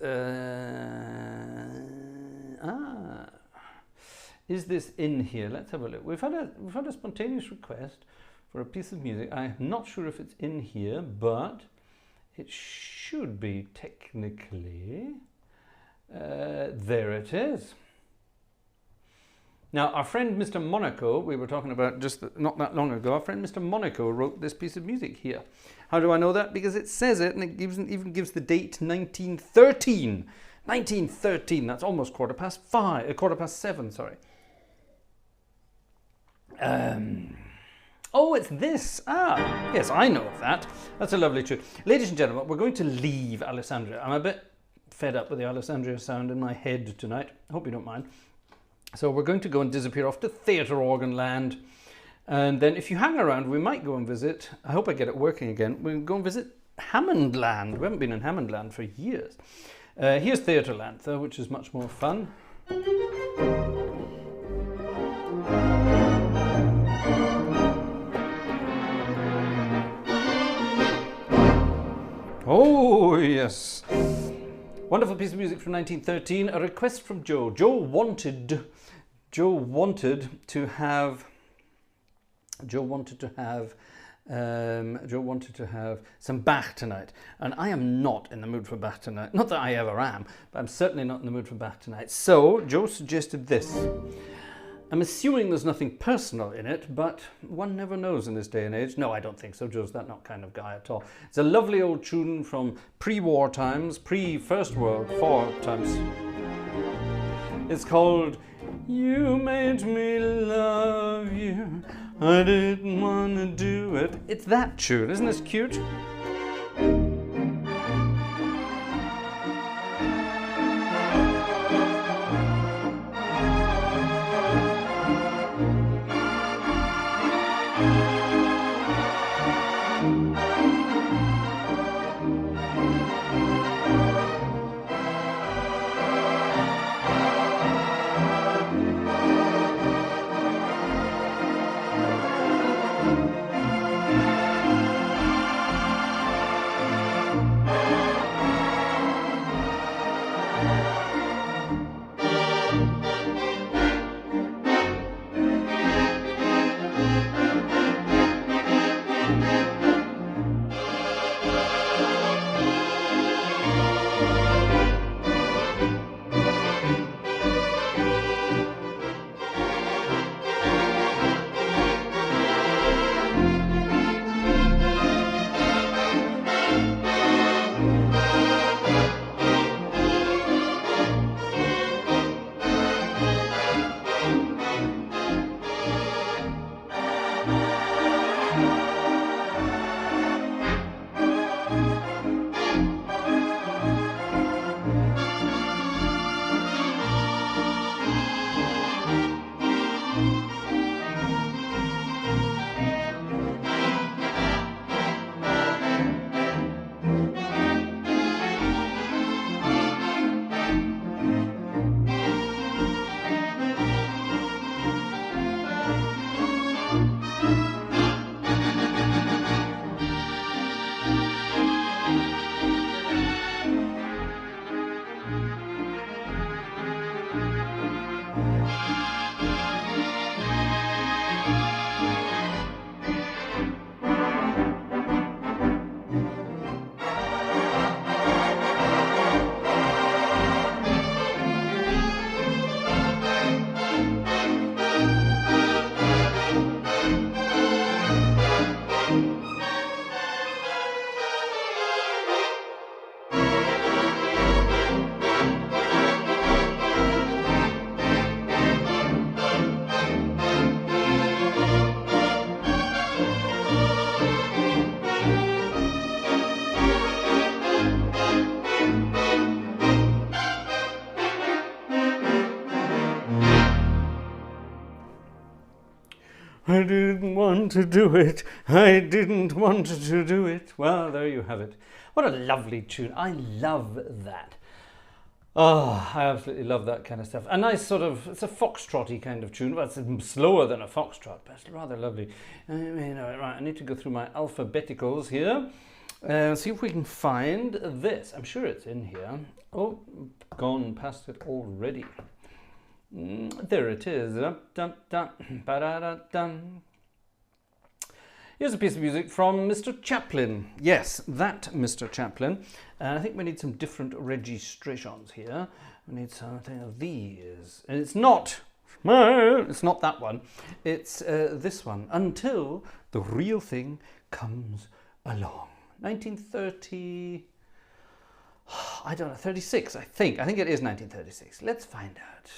Is this in here? Let's have a look. We've had a spontaneous request for a piece of music. I'm not sure if it's in here, but it should be technically. There it is. Now, our friend Mr. Monaco, we were talking about just not that long ago, our friend Mr. Monaco wrote this piece of music here. How do I know that? Because it says it, and it even gives the date 1913. 1913, that's almost quarter past 7, sorry. Oh, it's this. Ah, yes, I know of that. That's a lovely tune. Ladies and gentlemen, we're going to leave Alessandria. I'm a bit fed up with the Alessandria sound in my head tonight. I hope you don't mind. So we're going to go and disappear off to Theatre Organ Land. And then if you hang around, we might go and visit, I hope I get it working again, we'll go and visit Hammond Land. We haven't been in Hammond Land for years. Here's Theatre Land, though, which is much more fun. Oh, yes. Wonderful piece of music from 1913. A request from Joe. Joe wanted to have some Bach tonight, and I am not in the mood for Bach tonight. Not that I ever am, but I'm certainly not in the mood for Bach tonight. So Joe suggested this. I'm assuming there's nothing personal in it, but one never knows in this day and age. No, I don't think so. Joe's that not kind of guy at all. It's a lovely old tune from pre-war times, pre-First World War times. It's called You Made Me Love You, I Didn't Want to Do It. It's that tune. Isn't this cute? I didn't want to do it. I didn't want to do it. Well, there you have it. What a lovely tune. I love that. Oh, I absolutely love that kind of stuff. A nice sort of, it's a foxtrotty kind of tune. Well, it's slower than a foxtrot, but it's rather lovely. Right, I need to go through my alphabeticals here. See if we can find this. I'm sure it's in here. Oh, gone past it already. There it is. Dun, dun, ba-da-da-dun. Here's a piece of music from Mr. Chaplin. Yes, that Mr. Chaplin. And I think we need some different registrations here. We need something of these. And it's not that one. It's this one. Until the Real Thing Comes Along. 1930... I don't know, 36, I think. I think it is 1936. Let's find out.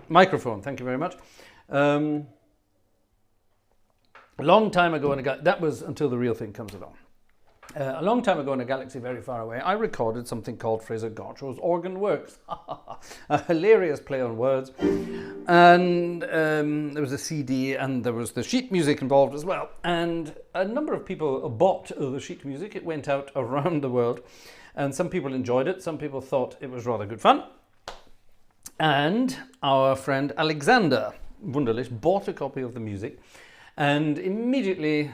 Microphone, thank you very much. A long time ago, that was until the real thing comes along. A long time ago in a galaxy very far away, I recorded something called Fraser Gartshore's Organ Works. A hilarious play on words. And there was a CD and there was the sheet music involved as well. And a number of people bought the sheet music. It went out around the world. And some people enjoyed it. Some people thought it was rather good fun. And our friend Alexander Wunderlich bought a copy of the music and immediately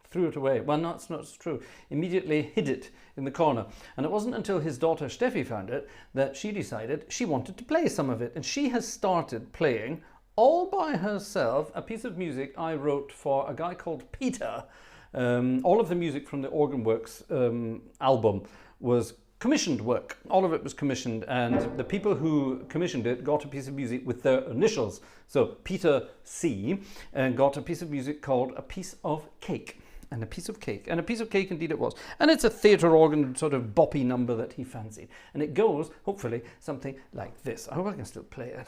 threw it away. Well, no, it's not true. Immediately hid it in the corner. And it wasn't until his daughter Steffi found it that she decided she wanted to play some of it. And she has started playing all by herself a piece of music I wrote for a guy called Peter. All of the music from the Organ Works album was commissioned work. All of it was commissioned, and the people who commissioned it got a piece of music with their initials. So Peter C got a piece of music called A Piece of Cake. And a piece of cake. And a piece of cake indeed it was. And it's a theatre organ sort of boppy number that he fancied. And it goes, hopefully, something like this. I hope I can still play it.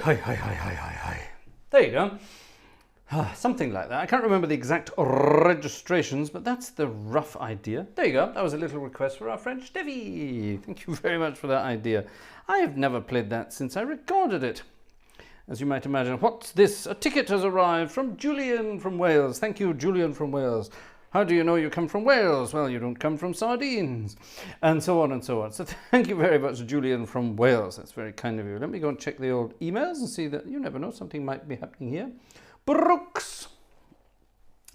Hi. There you go. Something like that. I can't remember the exact registrations, but that's the rough idea. There you go. That was a little request for our friend Steffi. Thank you very much for that idea. I have never played that since I recorded it. As you might imagine, what's this? A ticket has arrived from Julian from Wales. Thank you, Julian from Wales. How do you know you come from Wales? Well, you don't come from sardines. And so on and so on. So thank you very much, Julian from Wales. That's very kind of you. Let me go and check the old emails and see that, you never know, something might be happening here. Brooks.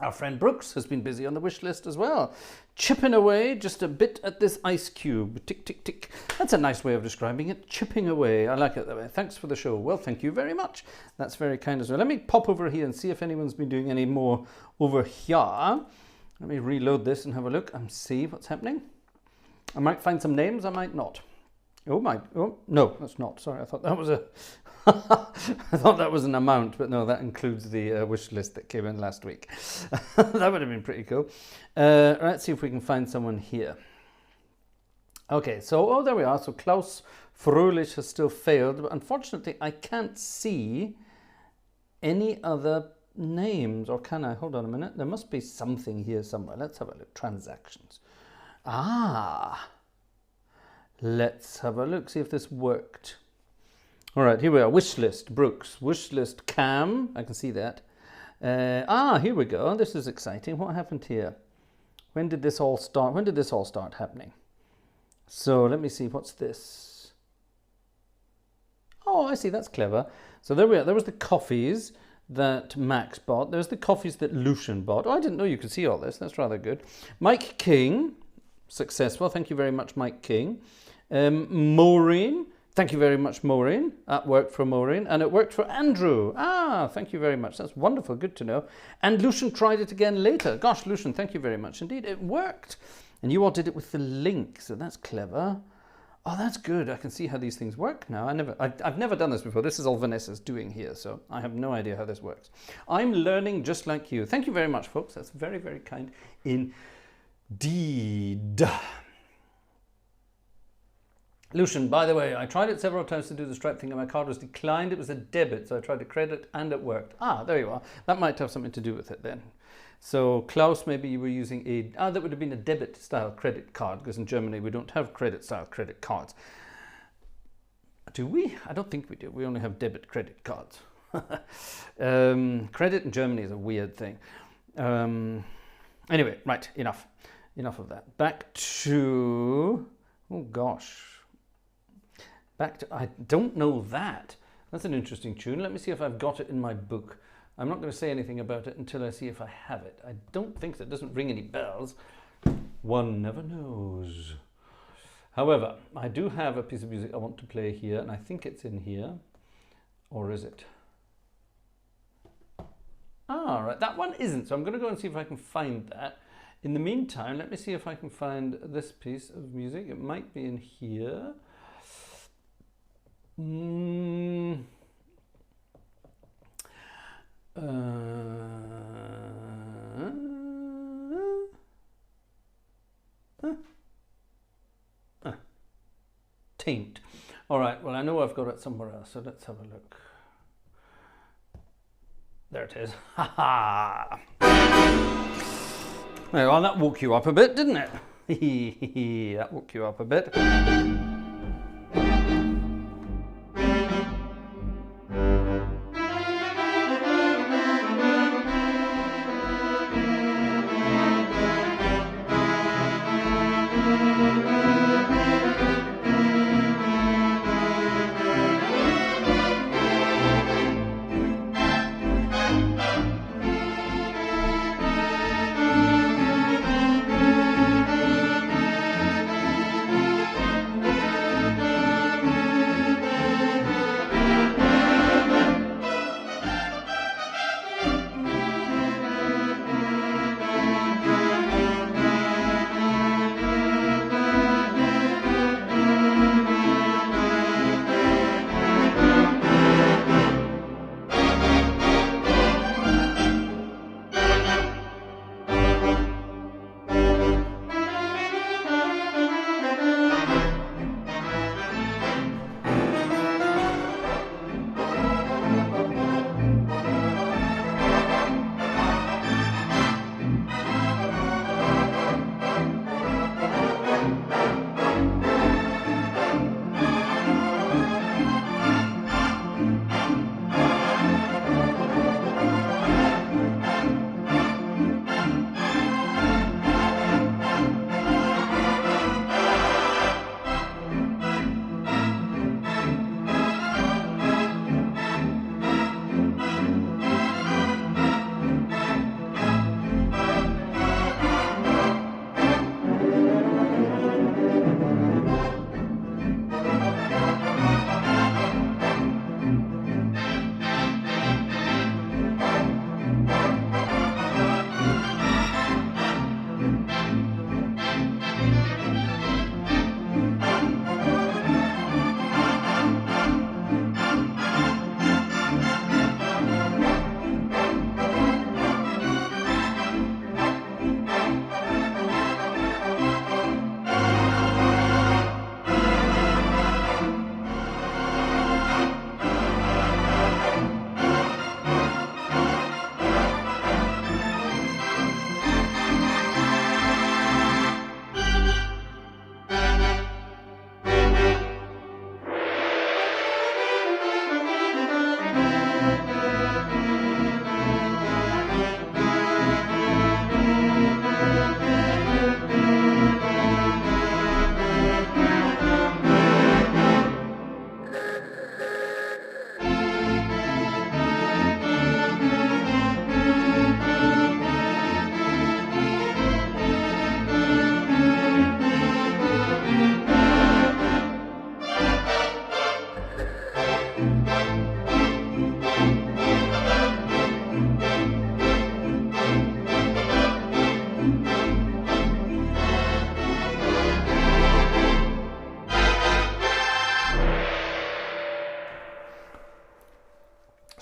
Our friend Brooks has been busy on the wish list as well. Chipping away just a bit at this ice cube. Tick, tick, tick. That's a nice way of describing it. Chipping away. I like it that way. Thanks for the show. Well, thank you very much. That's very kind as well. Let me pop over here and see if anyone's been doing any more over here. Let me reload this and have a look and see what's happening. I might find some names. I might not. Oh, no, that's not. Sorry, I thought that was a... I thought that was an amount, but no, that includes the wish list that came in last week. That would have been pretty cool. Let's see if we can find someone here. Okay, so, there we are. So Klaus Fröhlich has still failed, but unfortunately I can't see any other names, or can I? Hold on a minute. There must be something here somewhere. Let's have a look. Transactions. Let's have a look, see if this worked. All right, here we are. Wish list, Brooks. Wish list, Cam. I can see that. Here we go. This is exciting. What happened here? When did this all start? When did this all start happening? So let me see. What's this? Oh, I see. That's clever. So there we are. There was the coffees that Max bought. There's the coffees that Lucian bought. Oh, I didn't know you could see all this. That's rather good. Mike King, successful. Thank you very much, Mike King. Maureen. Thank you very much, Maureen. That worked for Maureen, and it worked for Andrew. Thank you very much. That's wonderful. Good to know. And Lucian tried it again later. Gosh, Lucian, thank you very much. Indeed, it worked. And you all did it with the link, so that's clever. Oh, that's good. I can see how these things work now. I've never done this before. This is all Vanessa's doing here, so I have no idea how this works. I'm learning just like you. Thank you very much, folks. That's very, very kind indeed. Lucian, by the way, I tried it several times to do the Stripe thing and my card was declined. It was a debit, so I tried to credit and it worked. There you are. That might have something to do with it then. So Klaus, maybe you were using that would have been a debit style credit card, because in Germany we don't have credit style credit cards. Do we? I don't think we do. We only have debit credit cards. Credit in Germany is a weird thing. Anyway, right, enough of that. Back to, oh gosh. I don't know that. That's an interesting tune. Let me see if I've got it in my book. I'm not going to say anything about it until I see if I have it. I don't think so. It doesn't ring any bells. One never knows. However, I do have a piece of music I want to play here, and I think it's in here. Or is it? Right, that one isn't. So I'm going to go and see if I can find that. In the meantime, let me see if I can find this piece of music. It might be in here. Taint. All right, well, I know I've got it somewhere else, so let's have a look. There it is. Ha ha! Well, that woke you up a bit, didn't it? That woke you up a bit.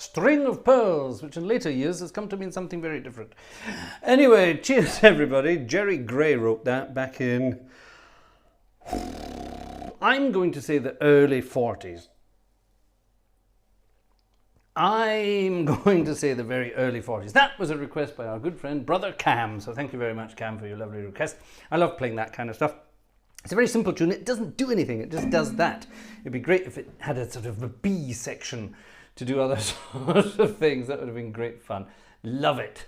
String of pearls, which in later years has come to mean something very different. Anyway, cheers everybody. Jerry Gray wrote that back in, I'm going to say the early 40s. I'm going to say the very early 40s. That was a request by our good friend, Brother Cam. So thank you very much, Cam, for your lovely request. I love playing that kind of stuff. It's a very simple tune. It doesn't do anything. It just does that. It'd be great if it had a sort of a B section to do other sorts of things. That would have been great fun. Love it.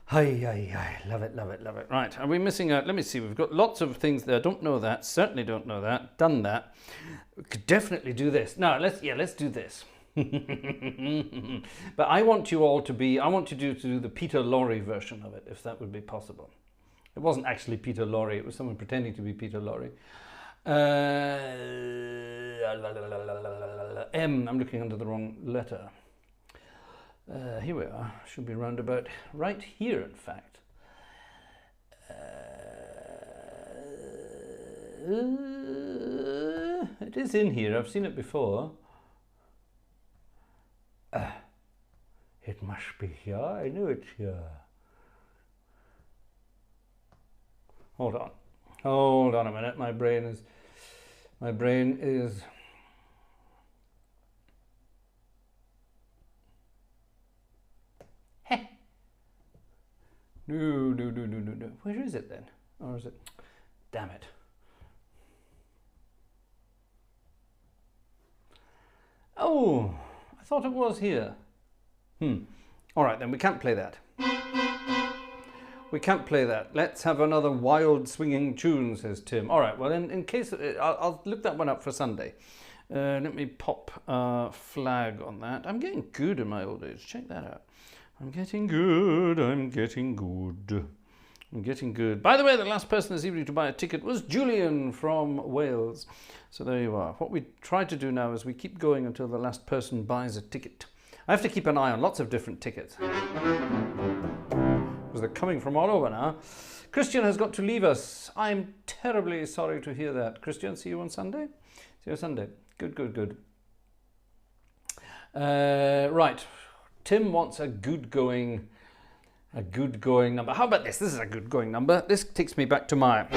Hi. Love it, love it, love it. Right, are we missing out? Let me see. We've got lots of things there. Don't know that. Certainly don't know that. Done that. We could definitely do this. No, let's do this. But I want you all to be, I want you to do the Peter Lorre version of it, if that would be possible. It wasn't actually Peter Lorre, it was someone pretending to be Peter Lorre. M, I'm looking under the wrong letter. Here we are, should be round about right here, in fact. It is in here, I've seen it before. It must be here, I know it's here. Hold on a minute, my brain is heh. No. Where is it then? Or is it? Damn it. Oh, I thought it was here. All right, then we can't play that. We can't play that. Let's have another wild swinging tune, says Tim. All right, well, in case, I'll look that one up for Sunday. Let me pop a flag on that. I'm getting good in my old age. Check that out. I'm getting good. By the way, the last person this evening to buy a ticket was Julian from Wales. So there you are. What we try to do now is we keep going until the last person buys a ticket. I have to keep an eye on lots of different tickets, because they're coming from all over now. Christian has got to leave us. I'm terribly sorry to hear that. Christian, see you on Sunday? See you on Sunday. Good. Right. Tim wants a good going number. How about this? This is a good going number. This takes me back to my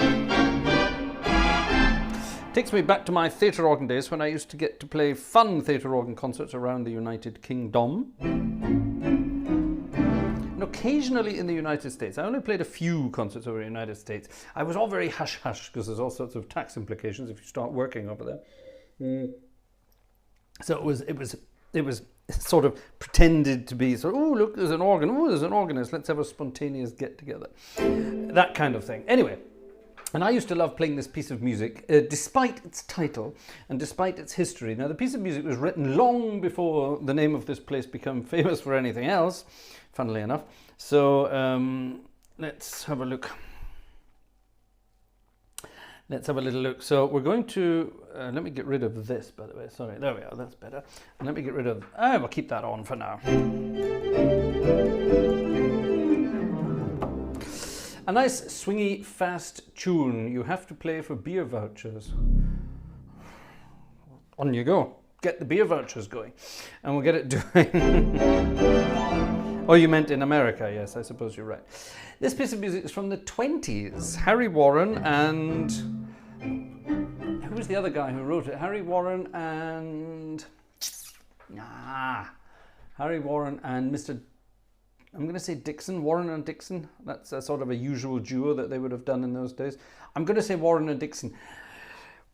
theatre organ days, when I used to get to play fun theatre organ concerts around the United Kingdom. And occasionally in the United States. I only played a few concerts over the United States. I was all very hush-hush, because there's all sorts of tax implications if you start working over there. So it was sort of pretended to be, oh, look, there's an organ. Oh, there's an organist. Let's have a spontaneous get-together. That kind of thing. Anyway. And I used to love playing this piece of music, despite its title and despite its history. Now, the piece of music was written long before the name of this place became famous for anything else, funnily enough. So let's have a look. Let's have a little look. So we're going to, let me get rid of this, by the way. Sorry, there we are, that's better. And let me get rid of, we'll keep that on for now. A nice swingy, fast tune you have to play for beer vouchers. On you go. Get the beer vouchers going. And we'll get it doing. Oh, you meant in America? Yes, I suppose you're right. This piece of music is from the 20s. Harry Warren and... Who was the other guy who wrote it? Harry Warren and Mr. I'm going to say Dixon, Warren and Dixon. That's a sort of a usual duo that they would have done in those days. I'm going to say Warren and Dixon.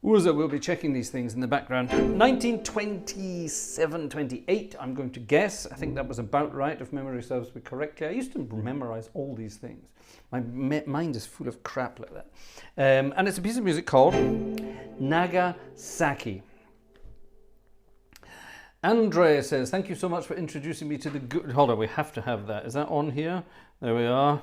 We'll be checking these things in the background. 1927, 28, I'm going to guess. I think that was about right, if memory serves me correctly. I used to memorize all these things. My mind is full of crap like that. And it's a piece of music called Nagasaki. Andre says, thank you so much for introducing me to the good... Hold on, we have to have that. Is that on here? There we are.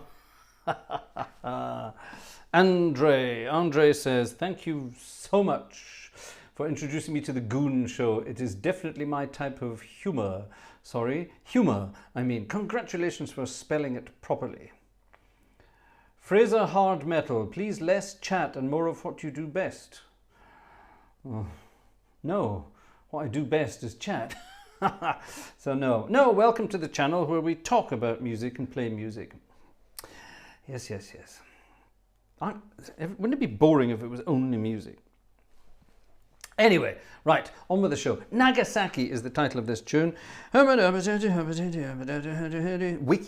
Andre says, thank you so much for introducing me to the Goon Show. It is definitely my type of humor. Humor, I mean. Congratulations for spelling it properly. Fraser Hard Metal, please less chat and more of what you do best. Oh, no. What I do best is chat. So no, welcome to the channel where we talk about music and play music. Yes. Wouldn't it be boring if it was only music? Anyway, right, on with the show. Nagasaki is the title of this tune. Wiki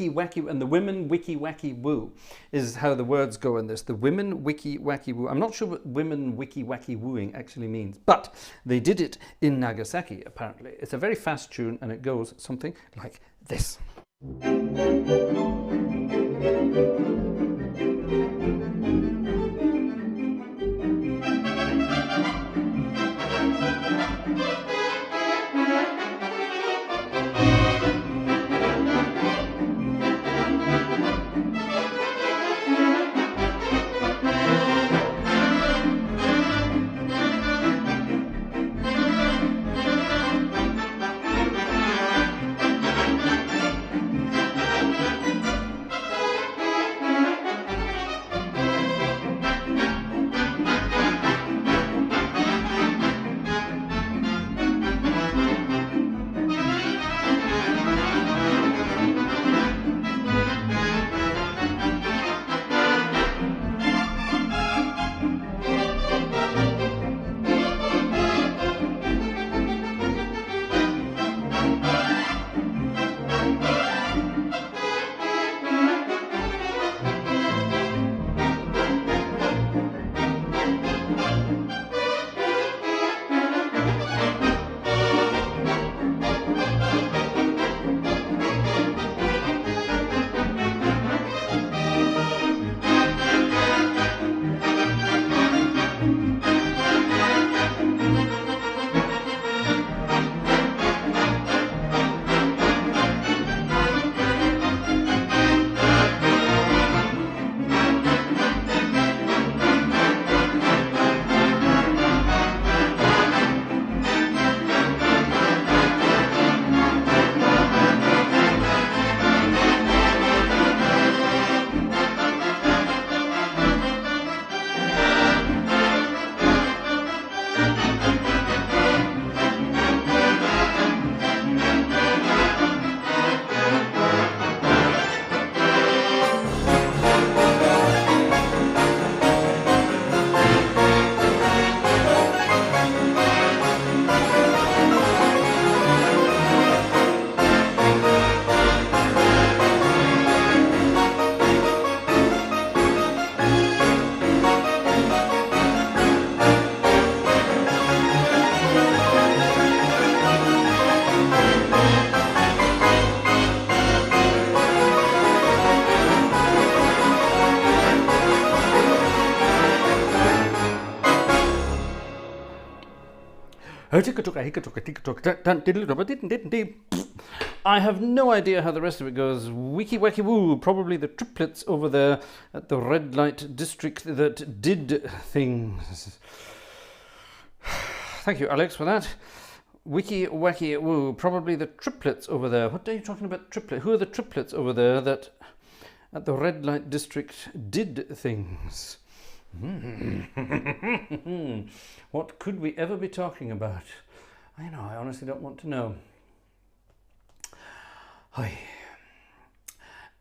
wacky, and the women wiki wacky woo is how the words go in this. The women wiki wacky woo. I'm not sure what women wiki wacky wooing actually means, but they did it in Nagasaki, apparently. It's a very fast tune, and it goes something like this. I have no idea how the rest of it goes. Wiki wacky woo, probably the triplets over there at the red light district that did things. Thank you, Alex, for that. Wiki wacky woo, probably the triplets over there. What are you talking about, triplet? Who are the triplets over there that at the red light district did things? What could we ever be talking about? I know, I honestly don't want to know. Hi.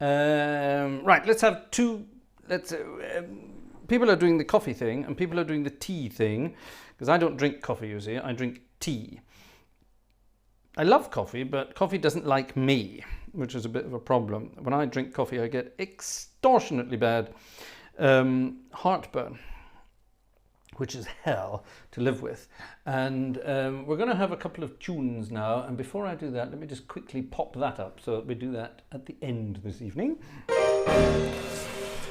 Right, let's have two. People are doing the coffee thing and people are doing the tea thing, because I don't drink coffee, you see, I drink tea. I love coffee, but coffee doesn't like me, which is a bit of a problem. When I drink coffee, I get extortionately bad heartburn, which is hell to live with. And we're going to have a couple of tunes now, and before I do that, let me just quickly pop that up so that we do that at the end this evening.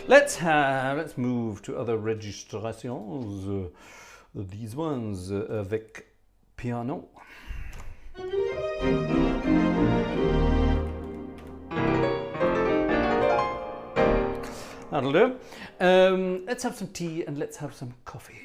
Let's move to other registrations. These ones avec piano. That'll do. Let's have some tea and let's have some coffee.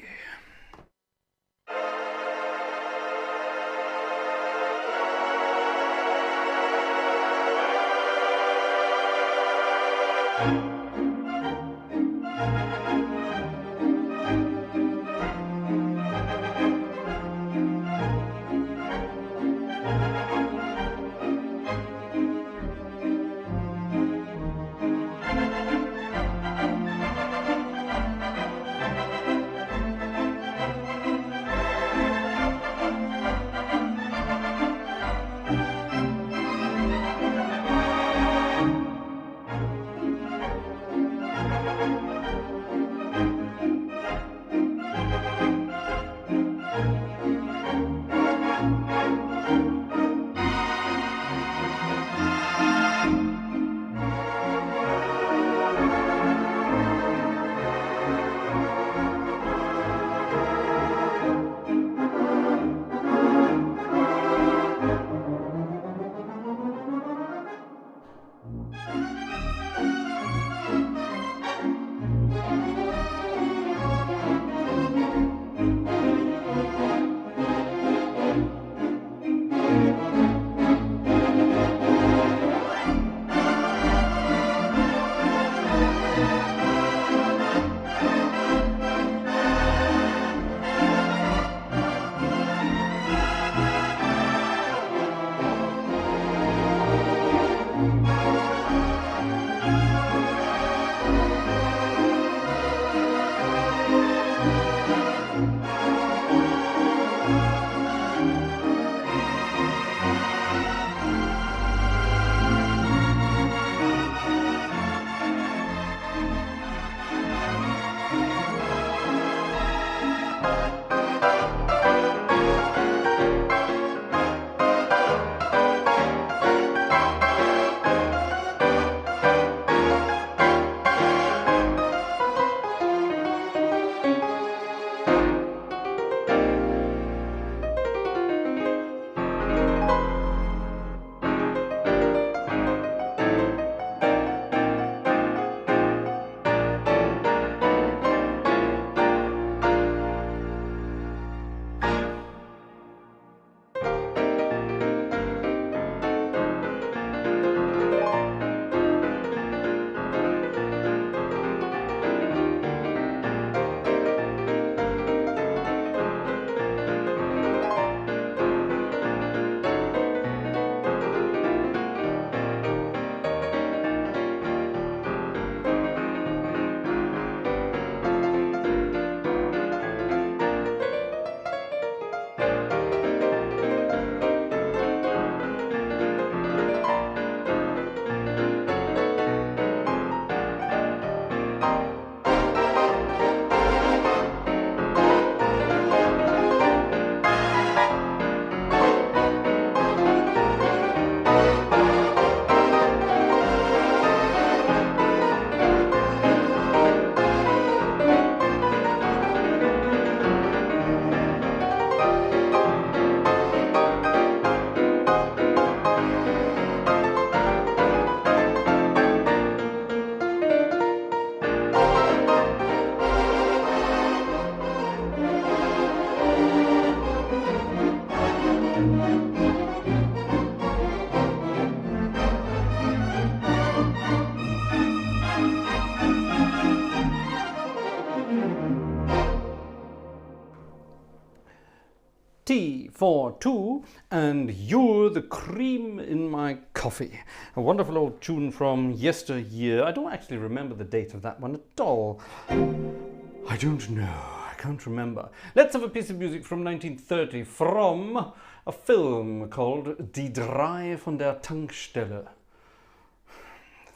Tea for two, and you're the cream in my coffee. A wonderful old tune from yesteryear. I don't actually remember the date of that one at all. I don't know. I can't remember. Let's have a piece of music from 1930 from a film called Die Drei von der Tankstelle.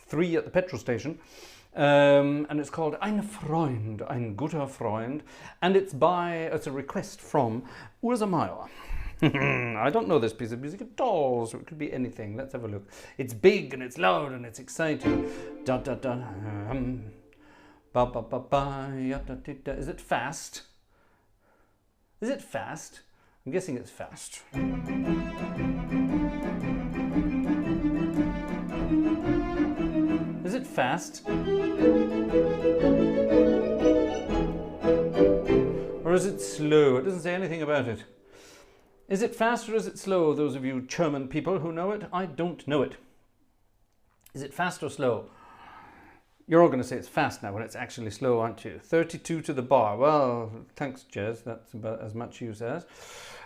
3 at the petrol station. And it's called Ein Freund, ein guter Freund, and it's a request from Ursa Meyer. I don't know this piece of music at all, so it could be anything. Let's have a look. It's big and it's loud and it's exciting. Da da da. Ba ba ba ba. Ya, da, da, da. Is it fast? Is it fast? I'm guessing it's fast. Is it fast? Or is it slow? It doesn't say anything about it. Is it fast or is it slow? Those of you German people who know it, I don't know it. Is it fast or slow? You're all going to say it's fast now when it's actually slow, aren't you? 32 to the bar. Well, thanks, Jez. That's about as much use as.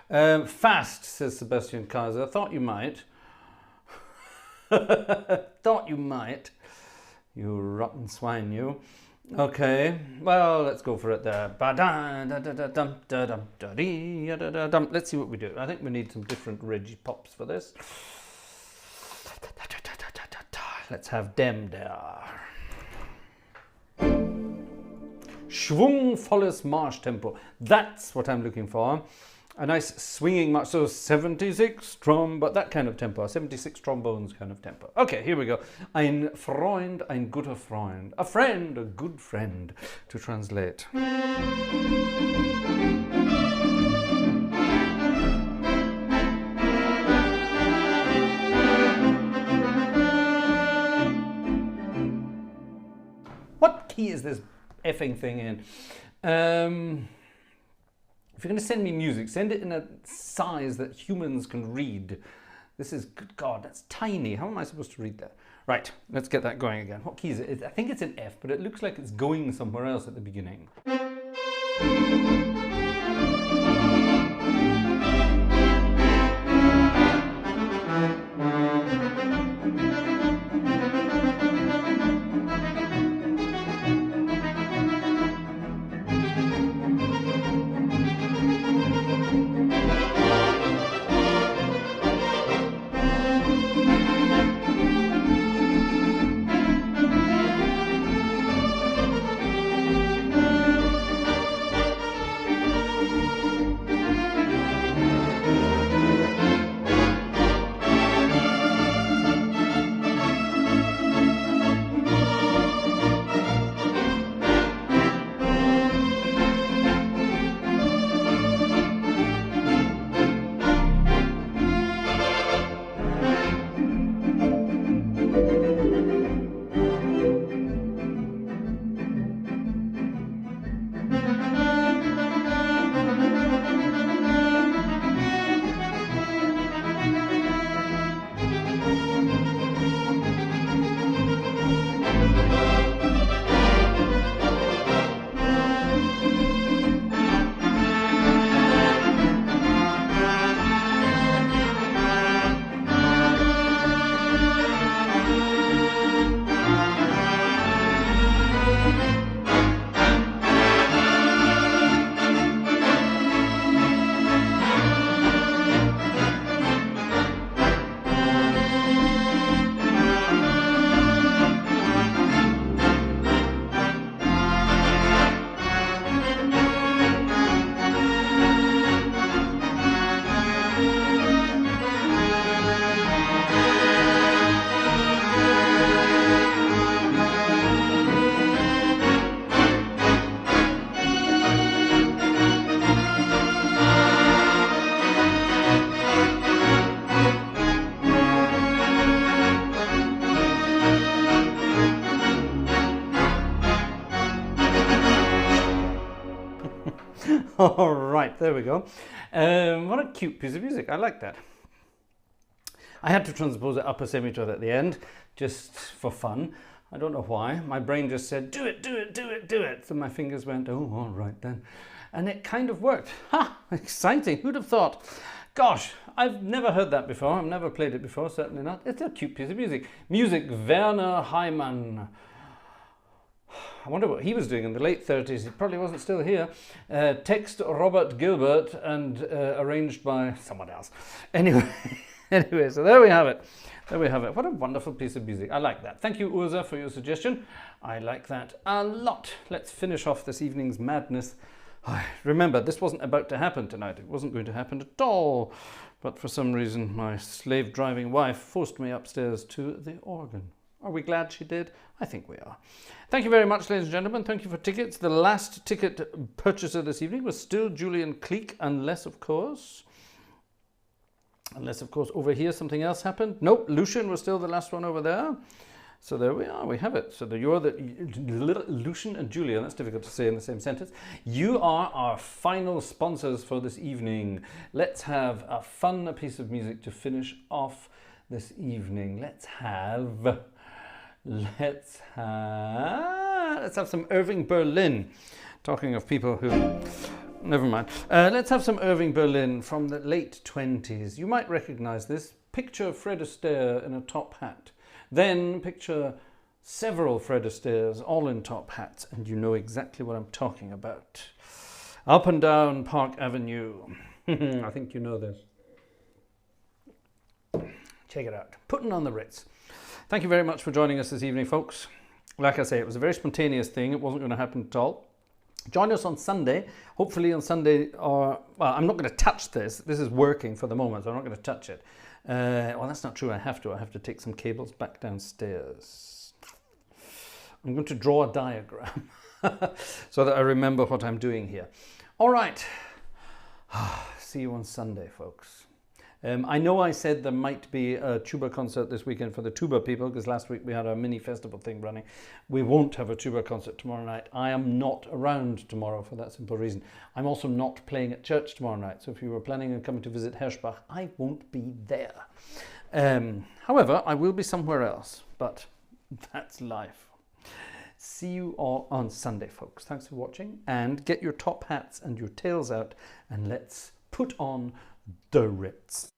Fast, says Sebastian Kaiser. Thought you might. Thought you might. You rotten swine, you. Okay, well, let's go for it there. Let's see what we do. I think we need some different Reggie pops for this. Let's have dem there. Schwungvolles Marschtempo. That's what I'm looking for. A nice swinging march, so 76 but that kind of tempo, 76 trombones kind of tempo. Okay, here we go. Ein Freund, ein guter Freund. A friend, a good friend, to translate. What key is this effing thing in? If you're going to send me music, send it in a size that humans can read. This is, good God, that's tiny. How am I supposed to read that? Right, let's get that going again. What key is it? I think it's an F, but it looks like it's going somewhere else at the beginning. All right, there we go. What a cute piece of music. I like that. I had to transpose it up a semitone at the end, just for fun. I don't know why. My brain just said, do it, do it, do it, do it. So my fingers went, oh, all right then. And it kind of worked. Ha! Exciting. Who'd have thought? Gosh, I've never heard that before. I've never played it before, certainly not. It's a cute piece of music. Music, Werner Heimann. I wonder what he was doing in the late 30s. He probably wasn't still here. Text Robert Gilbert and arranged by someone else. Anyway, so there we have it. There we have it. What a wonderful piece of music. I like that. Thank you, Urza, for your suggestion. I like that a lot. Let's finish off this evening's madness. Remember, this wasn't about to happen tonight. It wasn't going to happen at all. But for some reason, my slave-driving wife forced me upstairs to the organ. Are we glad she did? I think we are. Thank you very much, ladies and gentlemen. Thank you for tickets. The last ticket purchaser this evening was still Julian Cleek, unless, of course, over here something else happened. Nope, Lucian was still the last one over there. So there we are, we have it. So you're the Lucian and Julian, that's difficult to say in the same sentence. You are our final sponsors for this evening. Let's have a fun piece of music to finish off this evening. Let's have some Irving Berlin. Talking of people who, never mind. Let's have some Irving Berlin from the late 20s. You might recognize this. Picture Fred Astaire in a top hat. Then picture several Fred Astaire's all in top hats, and you know exactly what I'm talking about. Up and down Park Avenue. I think you know this. Check it out. Putting on the Ritz. Thank you very much for joining us this evening, folks. Like I say, it was a very spontaneous thing. It wasn't going to happen at all. Join us on Sunday. Hopefully on Sunday, well, I'm not going to touch this. This is working for the moment, so I'm not going to touch it. Well, that's not true. I have to take some cables back downstairs. I'm going to draw a diagram so that I remember what I'm doing here. All right. See you on Sunday, folks. I know I said there might be a tuba concert this weekend for the tuba people, because last week we had a mini festival thing running. We won't have a tuba concert tomorrow night. I am not around tomorrow for that simple reason. I'm also not playing at church tomorrow night, so if you were planning on coming to visit Herschbach, I won't be there. However, I will be somewhere else, but that's life. See you all on Sunday, folks. Thanks for watching, and get your top hats and your tails out, and let's put on the Ritz.